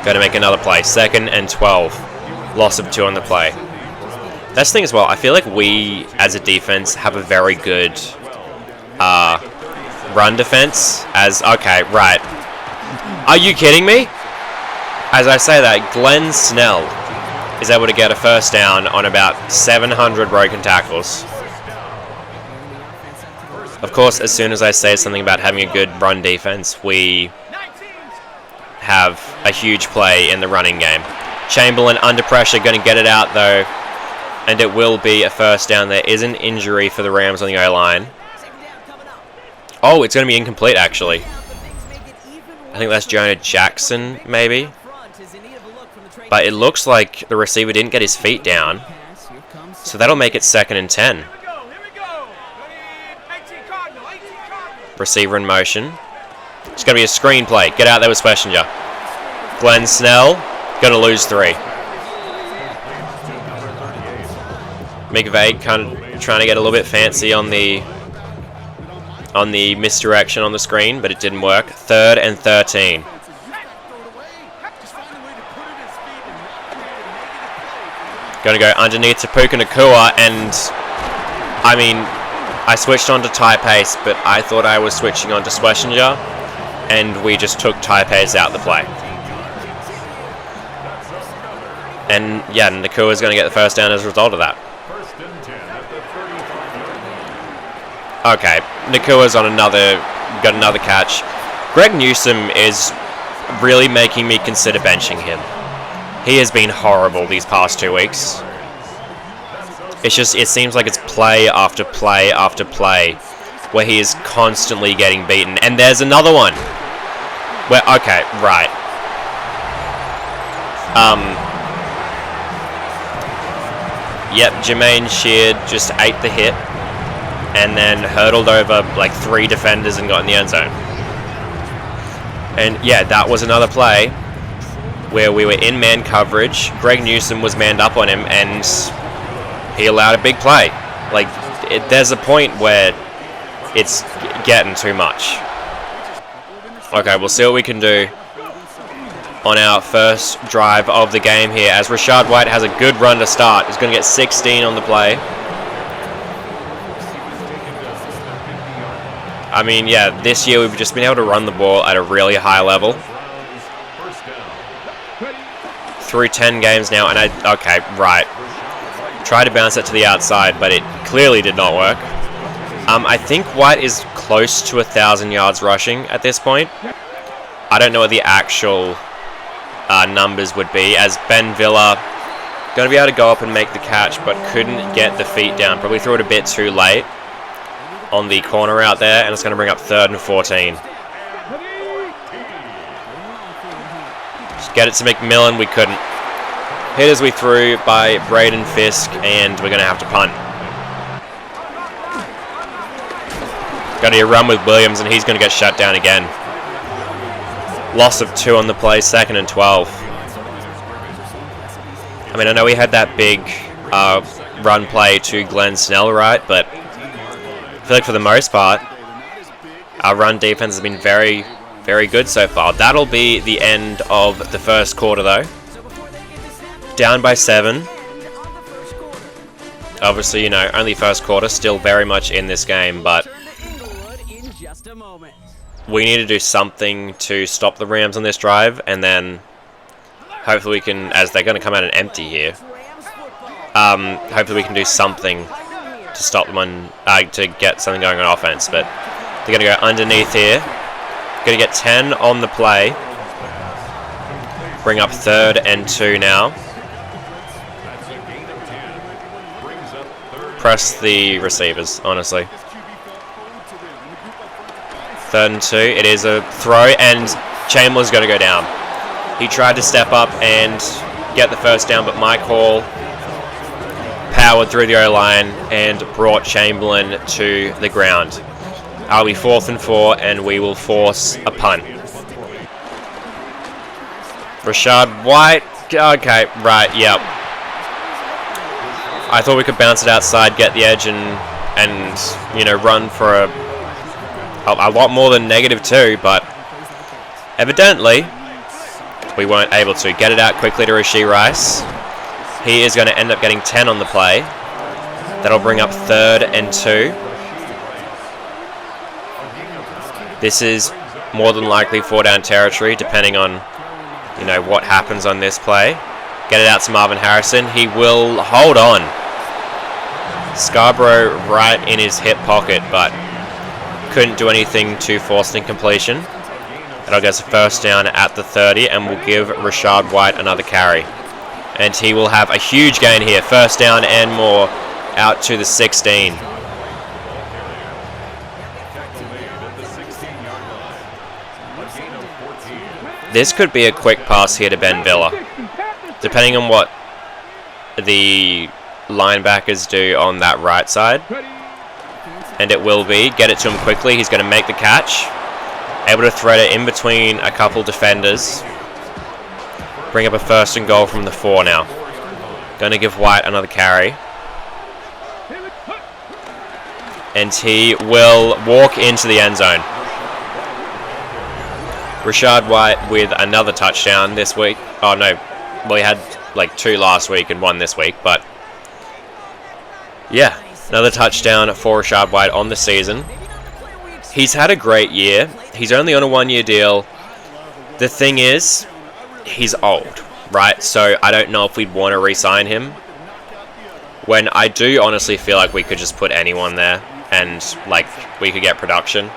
going to make another play. 2nd and 12. Loss of 2 on the play. That's the thing as well. I feel like we, as a defense, have a very good run defense. Okay, right. Are you kidding me? As I say that, Glenn Snell is able to get a first down on about 700 broken tackles. Of course, as soon as I say something about having a good run defense, we have a huge play in the running game. Chamberlain under pressure, going to get it out though, and it will be a first down. There is an injury for the Rams on the O-line. Oh, it's going to be incomplete actually. I think that's Jonah Jackson, maybe. But it looks like the receiver didn't get his feet down, so that'll make it 2nd and 10. Receiver in motion. It's going to be a screen play. Get out there with Schlesinger. Glenn Snell, going to lose 3. McVay kind of trying to get a little bit fancy on the misdirection on the screen, but it didn't work. 3rd and 13. Going to go underneath to Puka Nakua, and I mean, I switched on to Ty Pace, but I thought I was switching on to Schlesinger, and we just took Ty Pace out the play. And yeah, Nakua's going to get the first down as a result of that. Okay, Nakua's on got another catch. Greg Newsome is really making me consider benching him. He has been horrible these past 2 weeks. It seems like it's play after play after play where he is constantly getting beaten. And there's another one. Where, okay, right. Yep, Jermaine Sheard just ate the hit and then hurdled over like 3 defenders and got in the end zone. And yeah, that was another play where we were in man coverage. Greg Newsome was manned up on him, and he allowed a big play. Like, there's a point where it's getting too much. Okay, we'll see what we can do on our first drive of the game here, as Rachaad White has a good run to start. He's going to get 16 on the play. I mean, yeah, this year we've just been able to run the ball at a really high level. Through 10 games now, and okay, right. Tried to bounce it to the outside, but it clearly did not work. I think White is close to 1,000 yards rushing at this point. I don't know what the actual numbers would be, as Ben Villa going to be able to go up and make the catch, but couldn't get the feet down. Probably threw it a bit too late on the corner out there, and it's going to bring up 3rd and 14. Just get it to McMillan, we couldn't. Hit as we threw by Braden Fisk, and we're going to have to punt. Got to run with Williams, and he's going to get shut down again. Loss of 2 on the play, 2nd and 12. I mean, I know we had that big run play to Glenn Snell, right? But I feel like for the most part, our run defense has been very, very good so far. That'll be the end of the first quarter, though. Down by 7. Obviously, you know, only first quarter, still very much in this game, but we need to do something to stop the Rams on this drive, and then hopefully we can, as they're going to come out and empty here, hopefully we can do something to stop them on, to get something going on offense. But they're going to go underneath here. Going to get 10 on the play. Bring up 3rd and 2 now. Press the receivers, honestly. 3rd and 2. It is a throw, and Chamberlain's going to go down. He tried to step up and get the first down, but Mike Hall powered through the O-line and brought Chamberlain to the ground. I'll be 4th and 4, and we will force a punt. Rashad White. Okay, right, yep. I thought we could bounce it outside, get the edge, and you know, run for a lot more than -2, but evidently we weren't able to. Get it out quickly to Rashee Rice. He is going to end up getting 10 on the play. That'll bring up 3rd and 2. This is more than likely 4-down territory, depending on, you know, what happens on this play. Get it out to Marvin Harrison. He will hold on. Scarborough right in his hip pocket, but couldn't do anything to force an incompletion. That'll get us a first down at the 30, and we'll give Rashad White another carry. And he will have a huge gain here. First down and more out to the 16. This could be a quick pass here to Ben Villa, depending on what the linebackers do on that right side. And it will be. Get it to him quickly. He's going to make the catch. Able to thread it in between a couple defenders. Bring up a 1st and goal from the 4 now. Going to give White another carry. And he will walk into the end zone. Rashad White with another touchdown this week. Oh no, well he had like 2 last week and 1 this week, but yeah, another touchdown for Rashad White on the season. He's had a great year. He's only on a 1-year deal. The thing is, he's old, right? So I don't know if we'd want to re-sign him. When I do honestly feel like we could just put anyone there and like we could get production.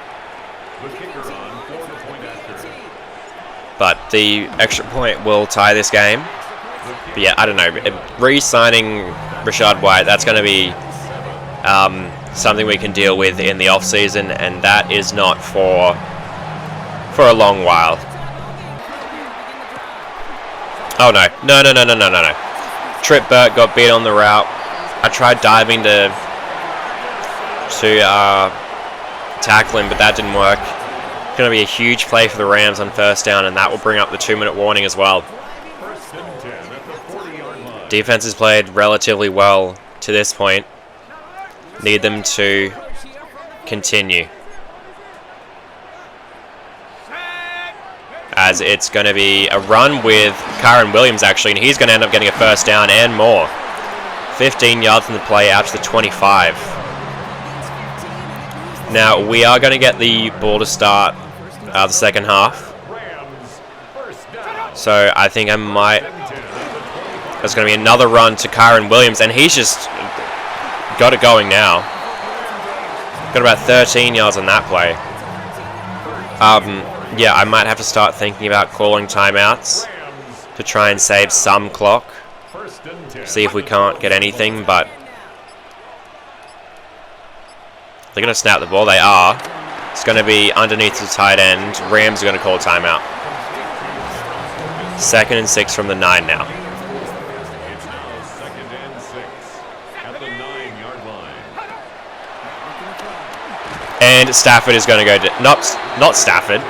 But the extra point will tie this game. But yeah, I don't know. Re-signing Rashad White, that's going to be something we can deal with in the off-season, and that is not for a long while. Oh no. No. Trip Burt got beat on the route. I tried diving to tackle him, but that didn't work. Going to be a huge play for the Rams on first down, and that will bring up the 2-minute warning as well. Defense has played relatively well to this point. Need them to continue, as it's going to be a run with Kyron Williams actually, and he's going to end up getting a first down and more. 15 yards from the play out to the 25. Now, we are going to get the ball to start the second half. So, I think I might... There's going to be another run to Kyron Williams, and he's just got it going now. Got about 13 yards on that play. Yeah, I might have to start thinking about calling timeouts to try and save some clock. See if we can't get anything, but... They're going to snap the ball. They are. It's going to be underneath the tight end. Rams are going to call a timeout. 2nd and 6 from the 9 now. It's now 2nd and 6 at the 9-yard line. And Stafford is going to go... Not Stafford.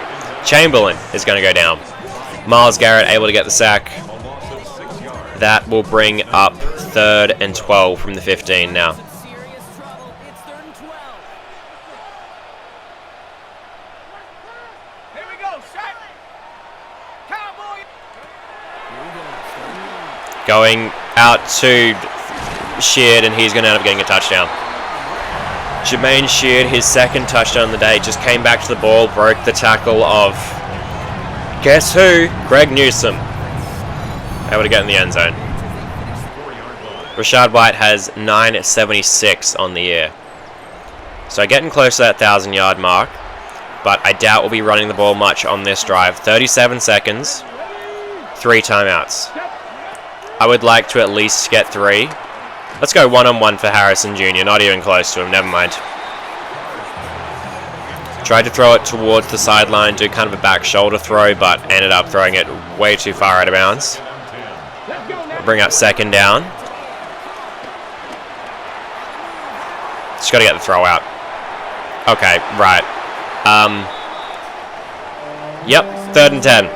Chamberlain is going to go down. Myles Garrett able to get the sack. That will bring up 3rd and 12 from the 15 now. Going out to Sheard, and he's going to end up getting a touchdown. Jermaine Sheard, his 2nd touchdown of the day, just came back to the ball, broke the tackle of, guess who? Greg Newsome. Able to get in the end zone. Rachaad White has 976 on the year. So getting close to that 1,000-yard mark, but I doubt we'll be running the ball much on this drive. 37 seconds, 3 timeouts. I would like to at least get 3. Let's go one-on-one for Harrison Jr. Not even close to him. Never mind. Tried to throw it towards the sideline, do kind of a back shoulder throw, but ended up throwing it way too far out of bounds. Bring up 2nd down. Just got to get the throw out. Okay, right. Yep, 3rd and 10.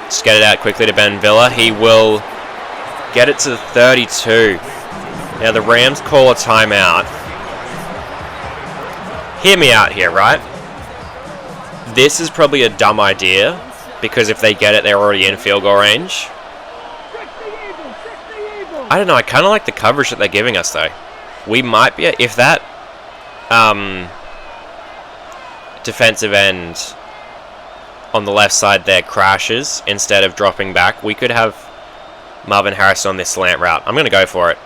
Just get it out quickly to Ben Villa. He will get it to 32. Now the Rams call a timeout. Hear me out here, right? This is probably a dumb idea, because if they get it, they're already in field goal range. I don't know, I kind of like the coverage that they're giving us, though. We might be... If that defensive end on the left side there crashes instead of dropping back, we could have Marvin Harrison on this slant route. I'm going to go for it.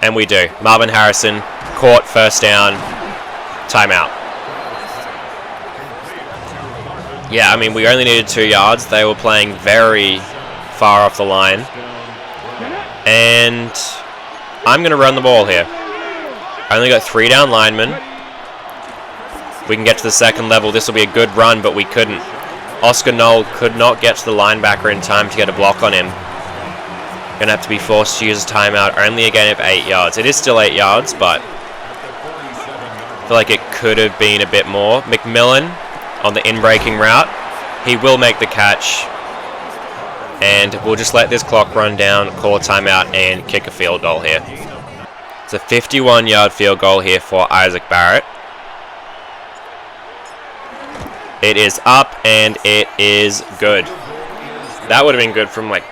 And we do. Marvin Harrison caught, 1st down, timeout. Yeah, I mean, we only needed 2 yards. They were playing very far off the line. And I'm going to run the ball here. I only got 3 down linemen. We can get to the 2nd level. This will be a good run, but we couldn't. Oscar Knoll could not get to the linebacker in time to get a block on him. Going to have to be forced to use a timeout. Only a gain of 8 yards. It is still 8 yards, but I feel like it could have been a bit more. McMillan on the in-breaking route. He will make the catch. And we'll just let this clock run down, call a timeout, and kick a field goal here. It's a 51-yard field goal here for Isaac Barrett. It is up, and it is good. That would have been good from, like,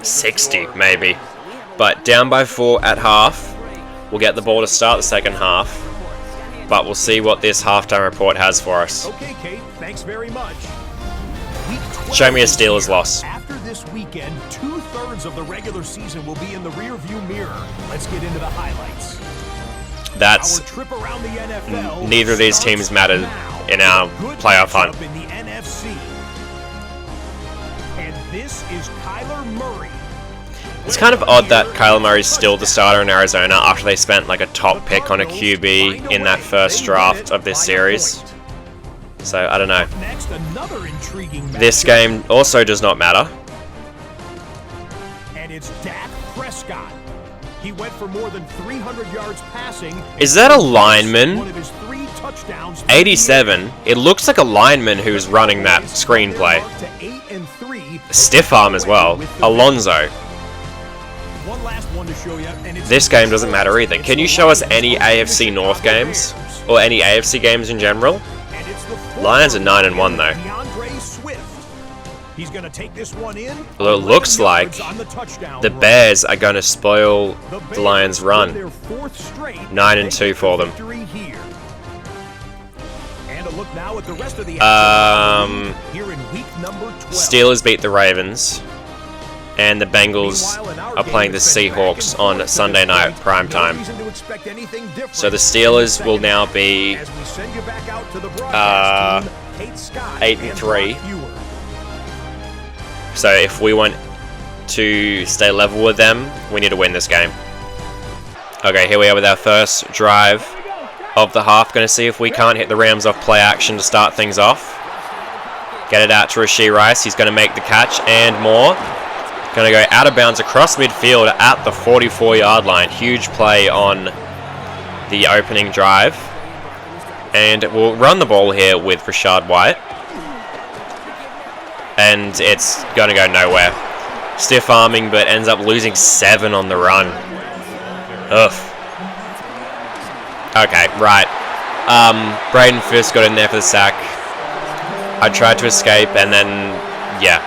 60, maybe. But down by 4 at half. We'll get the ball to start the second half. But we'll see what this halftime report has for us. Okay, Kate, thanks very much. Show me a Steelers loss. After this weekend, 2/3 of the regular season will be in the rearview mirror. Let's get into the highlights. That's... Our trip around the NFL Neither of these teams mattered in our playoff hunt. in the NFC. And this is Kyler Murray. It's kind of odd that Kyler Murray's still the starter in Arizona after they spent like a top pick on a QB in that first draft of this series. So, I don't know. Next, another intriguing This game also does not matter. And it's Dak Prescott. He went for more than 300 yards passing. Is that a lineman? One of his 3 touchdowns. 87. It looks like a lineman who's running that screenplay. To 8-3. Stiff arm as well. Alonzo. One last one to show you, and it's This game doesn't matter either. Can you show us any AFC North games? Or any AFC games in general? Lions are 9-1 though. DeAndre Swift. He's going to take this one in. Well, it looks like the Bears are going to spoil the Lions' run. 9-2 for them. And a look now at the rest of the here in week number 12. Steelers beat the Ravens, and the Bengals are playing the Seahawks on Sunday night primetime. So the Steelers will now be 8-3. So if we want to stay level with them, we need to win this game. Okay, here we are with our first drive of the half. Going to see if we can't hit the Rams off play action to start things off. Get it out to Rashee Rice. He's going to make the catch and more. Going to go out of bounds across midfield at the 44-yard line. Huge play on the opening drive. And we'll run the ball here with Rachaad White. And it's going to go nowhere. Stiff arming, but ends up losing 7 on the run. Ugh. Okay, right. Braden Fisk got in there for the sack. I tried to escape, and then, yeah.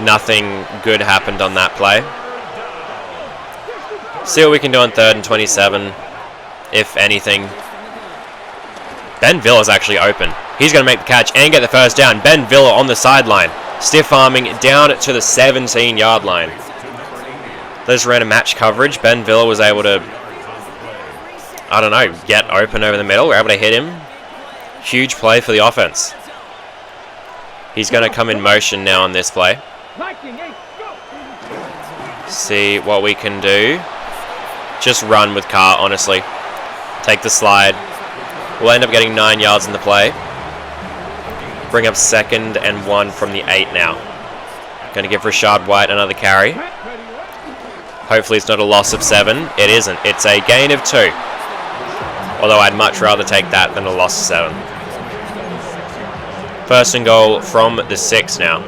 Nothing good happened on that play. See what we can do on 3rd and 27, if anything. Ben Villa's actually open. He's going to make the catch and get the first down. Ben Villa on the sideline. Stiff arming down to the 17-yard line. They just ran a match coverage. Ben Villa was able to, I don't know, get open over the middle. We're able to hit him. Huge play for the offense. He's going to come in motion now on this play. See what we can do. Just run with Carr, honestly. Take the slide. We'll end up getting 9 yards in the play. Bring up 2nd and 1 from the 8 now. Going to give Rachaad White another carry. Hopefully it's not a loss of 7. It isn't. It's a gain of 2. Although I'd much rather take that than a loss of 7. 1st and goal from the 6 now.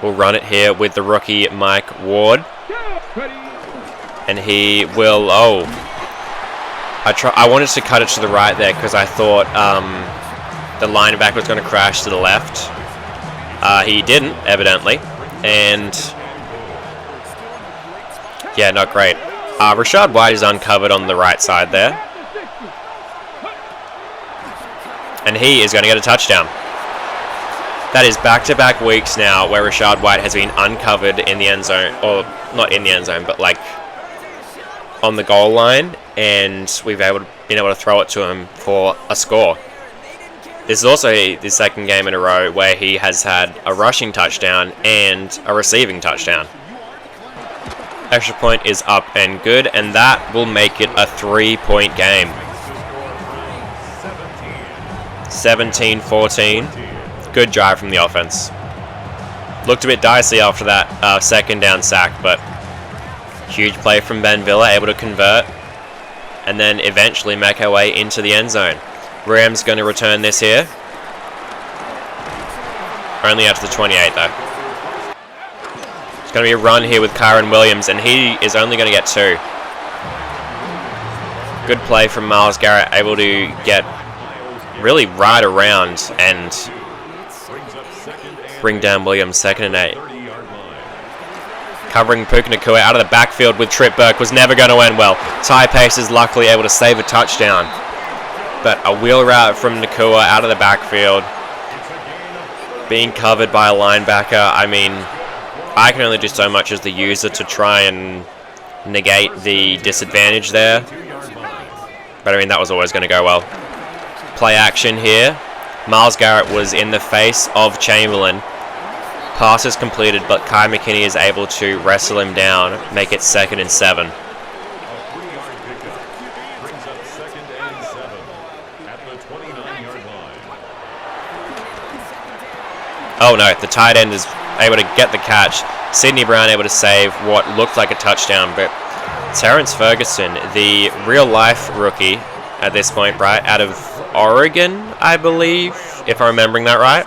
We'll run it here with the rookie Mike Ward. And he will... Oh. I wanted to cut it to the right there because I thought the linebacker was going to crash to the left. He didn't, evidently. And... yeah, not great. Rachaad White is uncovered on the right side there. And he is going to get a touchdown. That is back-to-back weeks now where Rachaad White has been uncovered in the end zone. Or, not in the end zone, but like on the goal line. And we've been able to throw it to him for a score. This is also the 2nd game in a row where he has had a rushing touchdown and a receiving touchdown. Extra point is up and good, and that will make it a 3-point game. 17-14. Good drive from the offense. Looked a bit dicey after that 2nd down sack, but huge play from Ben Villa, able to convert, and then eventually make our way into the end zone. Rams going to return this here. Only out to the 28 though. It's going to be a run here with Kyron Williams, and he is only going to get 2. Good play from Myles Garrett, able to get really right around and bring down Williams. 2nd and 8. Covering Puka Nacua out of the backfield with Trip Burke was never going to end well. Ty Pace is luckily able to save a touchdown. But a wheel route from Nacua out of the backfield. Being covered by a linebacker. I mean, I can only do so much as the user to try and negate the disadvantage there. But I mean, that was always going to go well. Play action here. Myles Garrett was in the face of Chamberlain. Pass is completed, but Kai McKinney is able to wrestle him down, make it 2nd and 7. Oh no, the tight end is able to get the catch. Sidney Brown able to save what looked like a touchdown, but Terrence Ferguson, the real-life rookie at this point, right, out of Oregon, I believe, if I'm remembering that right.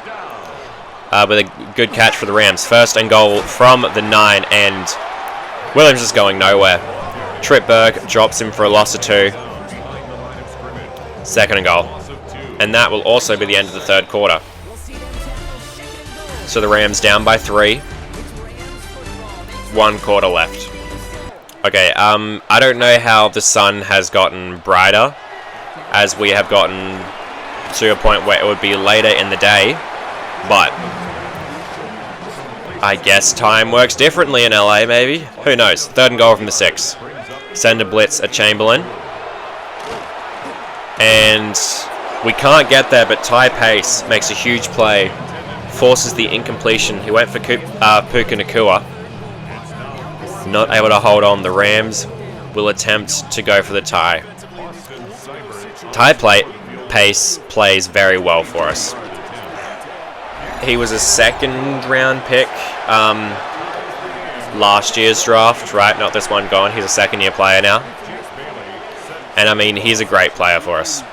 With a good catch for the Rams. 1st and goal from the 9, and Williams is going nowhere. Trip Burke drops him for a loss of 2. 2nd and goal. And that will also be the end of the 3rd quarter. So the Rams down by 3. 1 quarter left. Okay, I don't know how the sun has gotten brighter as we have gotten to a point where it would be later in the day, but I guess time works differently in LA, maybe? Who knows? 3rd and goal from the 6. Send a blitz at Chamberlain. And we can't get there, but Ty Pace makes a huge play. Forces the incompletion. He went for Puka Nakua. Not able to hold on. The Rams will attempt to go for the tie. Pace plays very well for us. He was a 2nd round pick last year's draft, right? Not this one gone. He's a 2nd year player now. And I mean, he's a great player for us.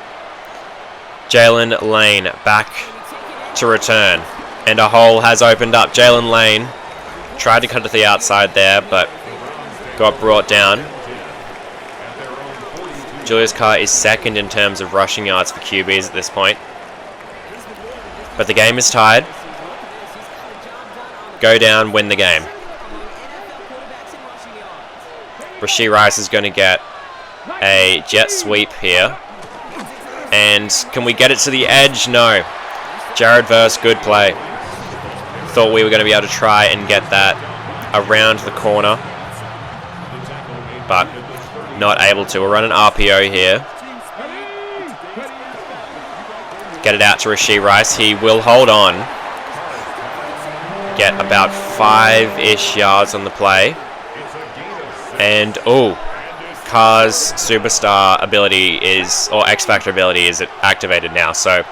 Jalen Lane back to return. And a hole has opened up. Jalen Lane tried to cut to the outside there, but got brought down. Julius Carr is 2nd in terms of rushing yards for QBs at this point. But the game is tied. Go down, win the game. Rashee Rice is going to get a jet sweep here. And can we get it to the edge? No. Jared Verse, good play. Thought we were going to be able to try and get that around the corner, but not able to. We'll run an RPO here. Get it out to Rashee Rice. He will hold on. Get about 5-ish yards on the play. And, Carr's superstar ability is, or X Factor ability is activated now. So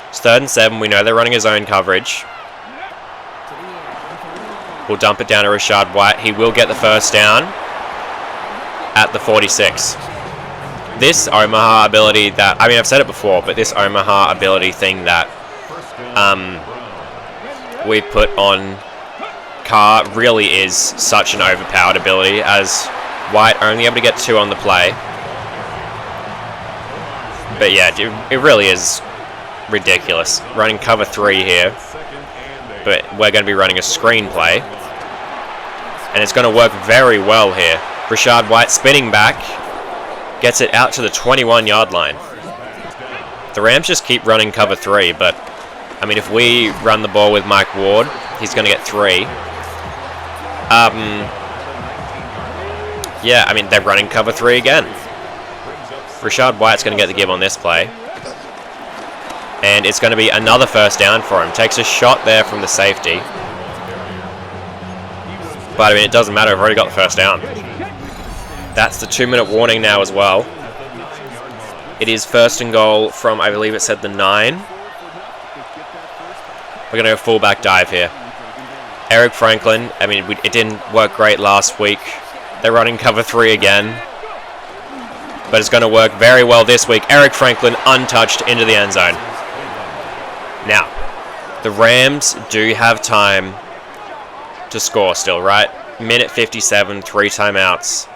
it's 3rd and 7. We know they're running his own coverage. We'll dump it down to Rachaad White. He will get the 1st down at the 46. This Omaha ability that, I mean, I've said it before, but this Omaha ability thing that we put on Carr really is such an overpowered ability, as White only able to get 2 on the play. But yeah, it really is ridiculous. Running cover 3 here, but we're going to be running a screenplay. And it's going to work very well here. Rachaad White spinning back. Gets it out to the 21-yard line. The Rams just keep running cover 3, but I mean, if we run the ball with Mike Ward, he's going to get 3. Yeah, I mean, they're running cover 3 again. Rachaad White's going to get the give on this play. And it's going to be another 1st down for him. Takes a shot there from the safety. But I mean, it doesn't matter. We've already got the 1st down. That's the 2-minute warning now as well. It is 1st and goal from, I believe it said, the 9. We're going to go fullback dive here. Eric Franklin, I mean, it didn't work great last week. They're running cover 3 again. But it's going to work very well this week. Eric Franklin untouched into the end zone. Now, the Rams do have time to score still, right? Minute 57, 3 timeouts.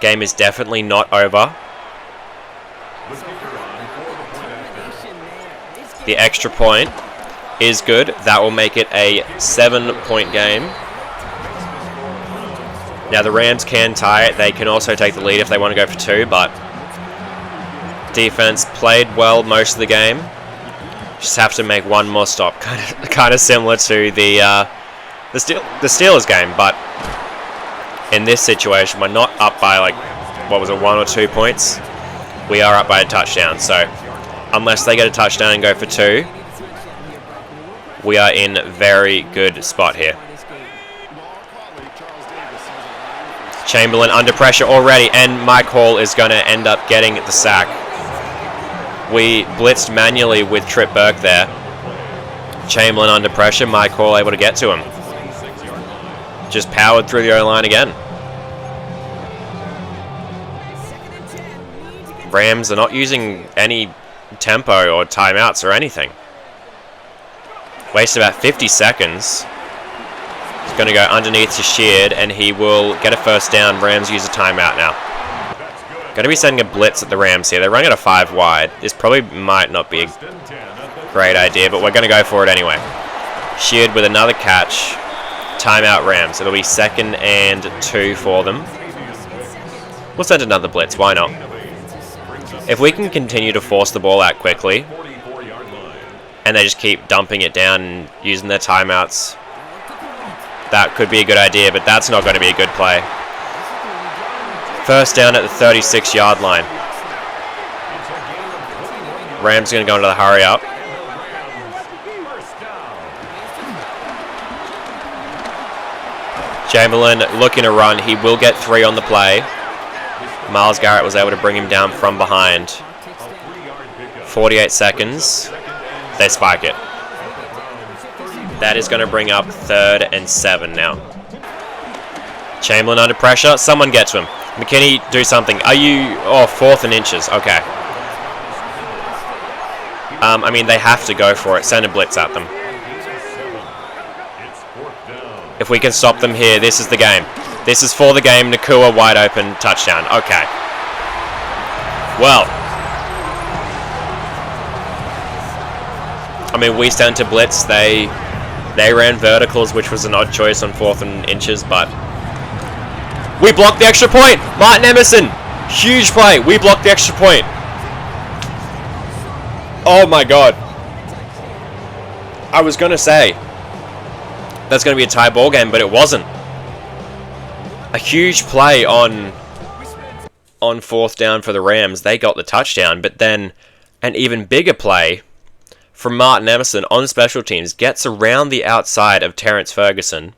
Game is definitely not over. The extra point is good. That will make it a 7-point game. Now the Rams can tie it. They can also take the lead if they want to go for 2, but defense played well most of the game. Just have to make one more stop. Kind of similar to the Steelers game, but in this situation, we're not up by, like, what was it, 1 or 2 points? We are up by a touchdown, so unless they get a touchdown and go for 2, we are in very good spot here. Chamberlain under pressure already, and Mike Hall is going to end up getting the sack. We blitzed manually with Trip Burke there. Chamberlain under pressure, Mike Hall able to get to him. Just powered through the O-line again. Rams are not using any tempo or timeouts or anything. Wasted about 50 seconds. He's going to go underneath to Sheard, and he will get a 1st down. Rams use a timeout now. Going to be sending a blitz at the Rams here. They're running at a 5 wide. This probably might not be a great idea, but we're going to go for it anyway. Sheard with another catch. Timeout Rams. It'll be 2nd and 2 for them. We'll send another blitz. Why not? If we can continue to force the ball out quickly, and they just keep dumping it down and using their timeouts, that could be a good idea, but that's not going to be a good play. 1st down at the 36-yard line. Rams going to go into the hurry up. Chamberlain looking to run. He will get 3 on the play. Myles Garrett was able to bring him down from behind. 48 seconds. They spike it. That is going to bring up 3rd and 7 now. Chamberlain under pressure. Someone get to him. McKinney, do something. Are you... Oh, 4th and inches. Okay. I mean, they have to go for it. Send a blitz at them. If we can stop them here, this is the game. This is for the game. Nakua wide open. Touchdown. Okay. Well. I mean, we stand to blitz. They ran verticals, which was an odd choice on 4th and inches, but we blocked the extra point. Martin Emerson. Huge play. We blocked the extra point. Oh my god. I was going to say that's going to be a tie ball game, but it wasn't. A huge play on 4th down for the Rams. They got the touchdown, but then an even bigger play from Martin Emerson on special teams gets around the outside of Terrence Ferguson.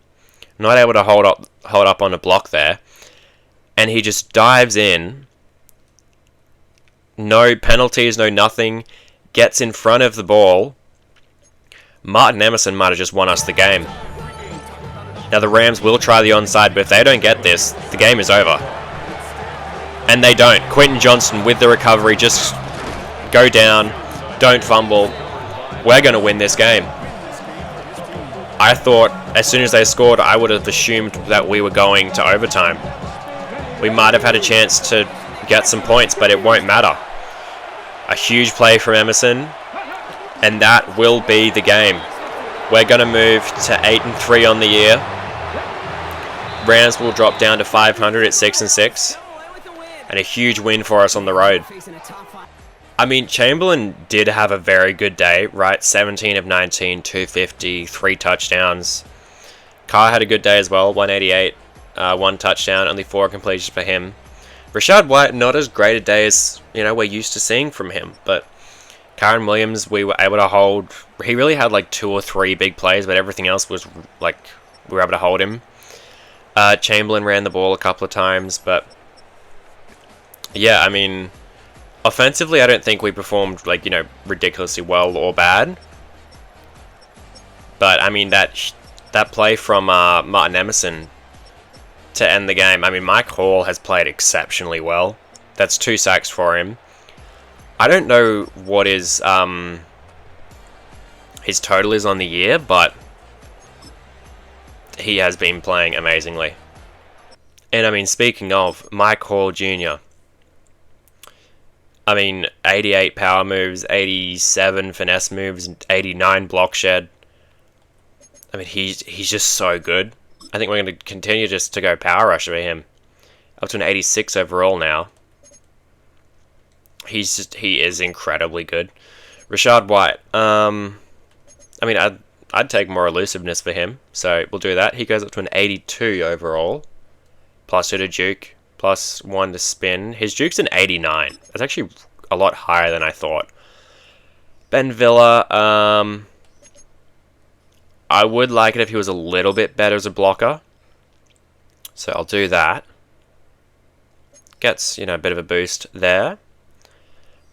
Not able to hold up on a block there. And he just dives in. No penalties, no nothing. Gets in front of the ball. Martin Emerson might have just won us the game. Now the Rams will try the onside, but if they don't get this, the game is over. And they don't. Quentin Johnston with the recovery, just go down, don't fumble. We're going to win this game. I thought as soon as they scored, I would have assumed that we were going to overtime. We might have had a chance to get some points, but it won't matter. A huge play from Emerson, and that will be the game. We're going to move to 8 and 3 on the year. Rams will drop down to 500 at 6 and 6, and a huge win for us on the road. I mean, Chamberlain did have a very good day, right? 17 of 19, 250, 3 touchdowns. Carr had a good day as well, 188, 1 touchdown, only 4 completions for him. Rashad White, not as great a day as, we're used to seeing from him, but Kyren Williams, we were able to hold. He really had like 2 or 3 big plays, but everything else was like, we were able to hold him. Chamberlain ran the ball a couple of times, but yeah, I mean, offensively, I don't think we performed ridiculously well or bad. But I mean, that play from Martin Emerson to end the game. I mean, Mike Hall has played exceptionally well. That's 2 sacks for him. I don't know what his total is on the year, but he has been playing amazingly. And I mean, speaking of Mike Hall Jr., I mean, 88 power moves, 87 finesse moves, 89 block shed. I mean, he's just so good. I think we're going to continue just to go power rush over him. Up to an 86 overall now. He is incredibly good. Rashad White. I mean, I'd take more elusiveness for him, so we'll do that. He goes up to an 82 overall. Plus 2 to juke. Plus 1 to spin. His juke's an 89. That's actually a lot higher than I thought. Ben Villa. I would like it if he was a little bit better as a blocker. So I'll do that. Gets, a bit of a boost there.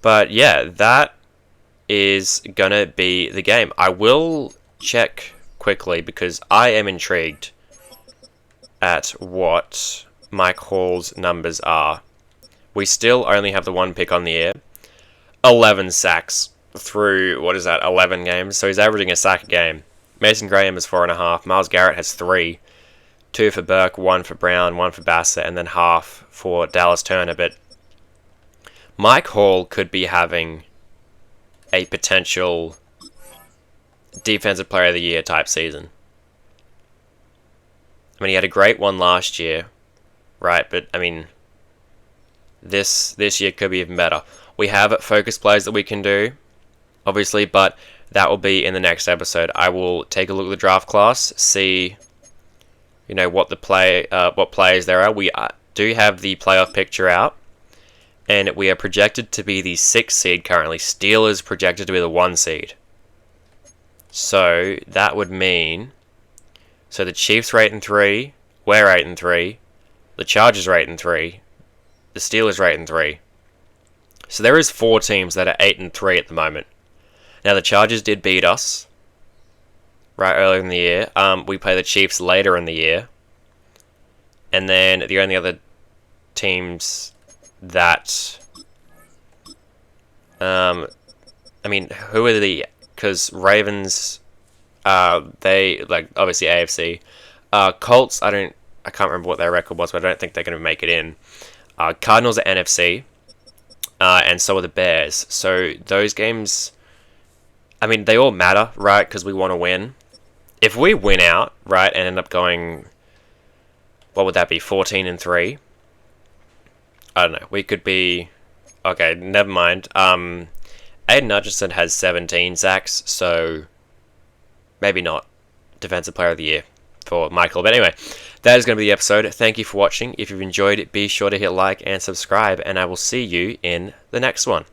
But yeah, that is gonna be the game. I will check quickly because I am intrigued at what Mike Hall's numbers are. We still only have the 1 pick on the year. 11 sacks through, 11 games. So he's averaging a sack a game. Mason Graham is 4.5. Myles Garrett has 3. 2 for Burke, 1 for Brown, 1 for Bassett, and then half for Dallas Turner. But Mike Hall could be having a potential Defensive Player of the Year type season. I mean, he had a great one last year, right? But I mean, this year could be even better. We have focus plays that we can do, obviously, but that will be in the next episode. I will take a look at the draft class, see, what what players there are. We do have the playoff picture out, and we are projected to be the 6th seed currently. Steelers projected to be the 1 seed. So that would mean, so the Chiefs are 8-3, we're 8-3, the Chargers are 8-3, the Steelers are 8-3. So there is 4 teams that are 8-3 at the moment. Now the Chargers did beat us right earlier in the year. We play the Chiefs later in the year, and then the only other teams that, I mean, who are the? Because Ravens, they obviously AFC. Colts, I can't remember what their record was, but I don't think they're going to make it in. Cardinals are NFC, and so are the Bears. So those games, I mean, they all matter, right? Because we want to win. If we win out, right, and end up going, what would that be? 14-3. I don't know. We could be. Okay, never mind. Aiden Hutchinson has 17 sacks, so maybe not Defensive Player of the Year for Michael. But anyway, that is going to be the episode. Thank you for watching. If you've enjoyed it, be sure to hit like and subscribe, and I will see you in the next one.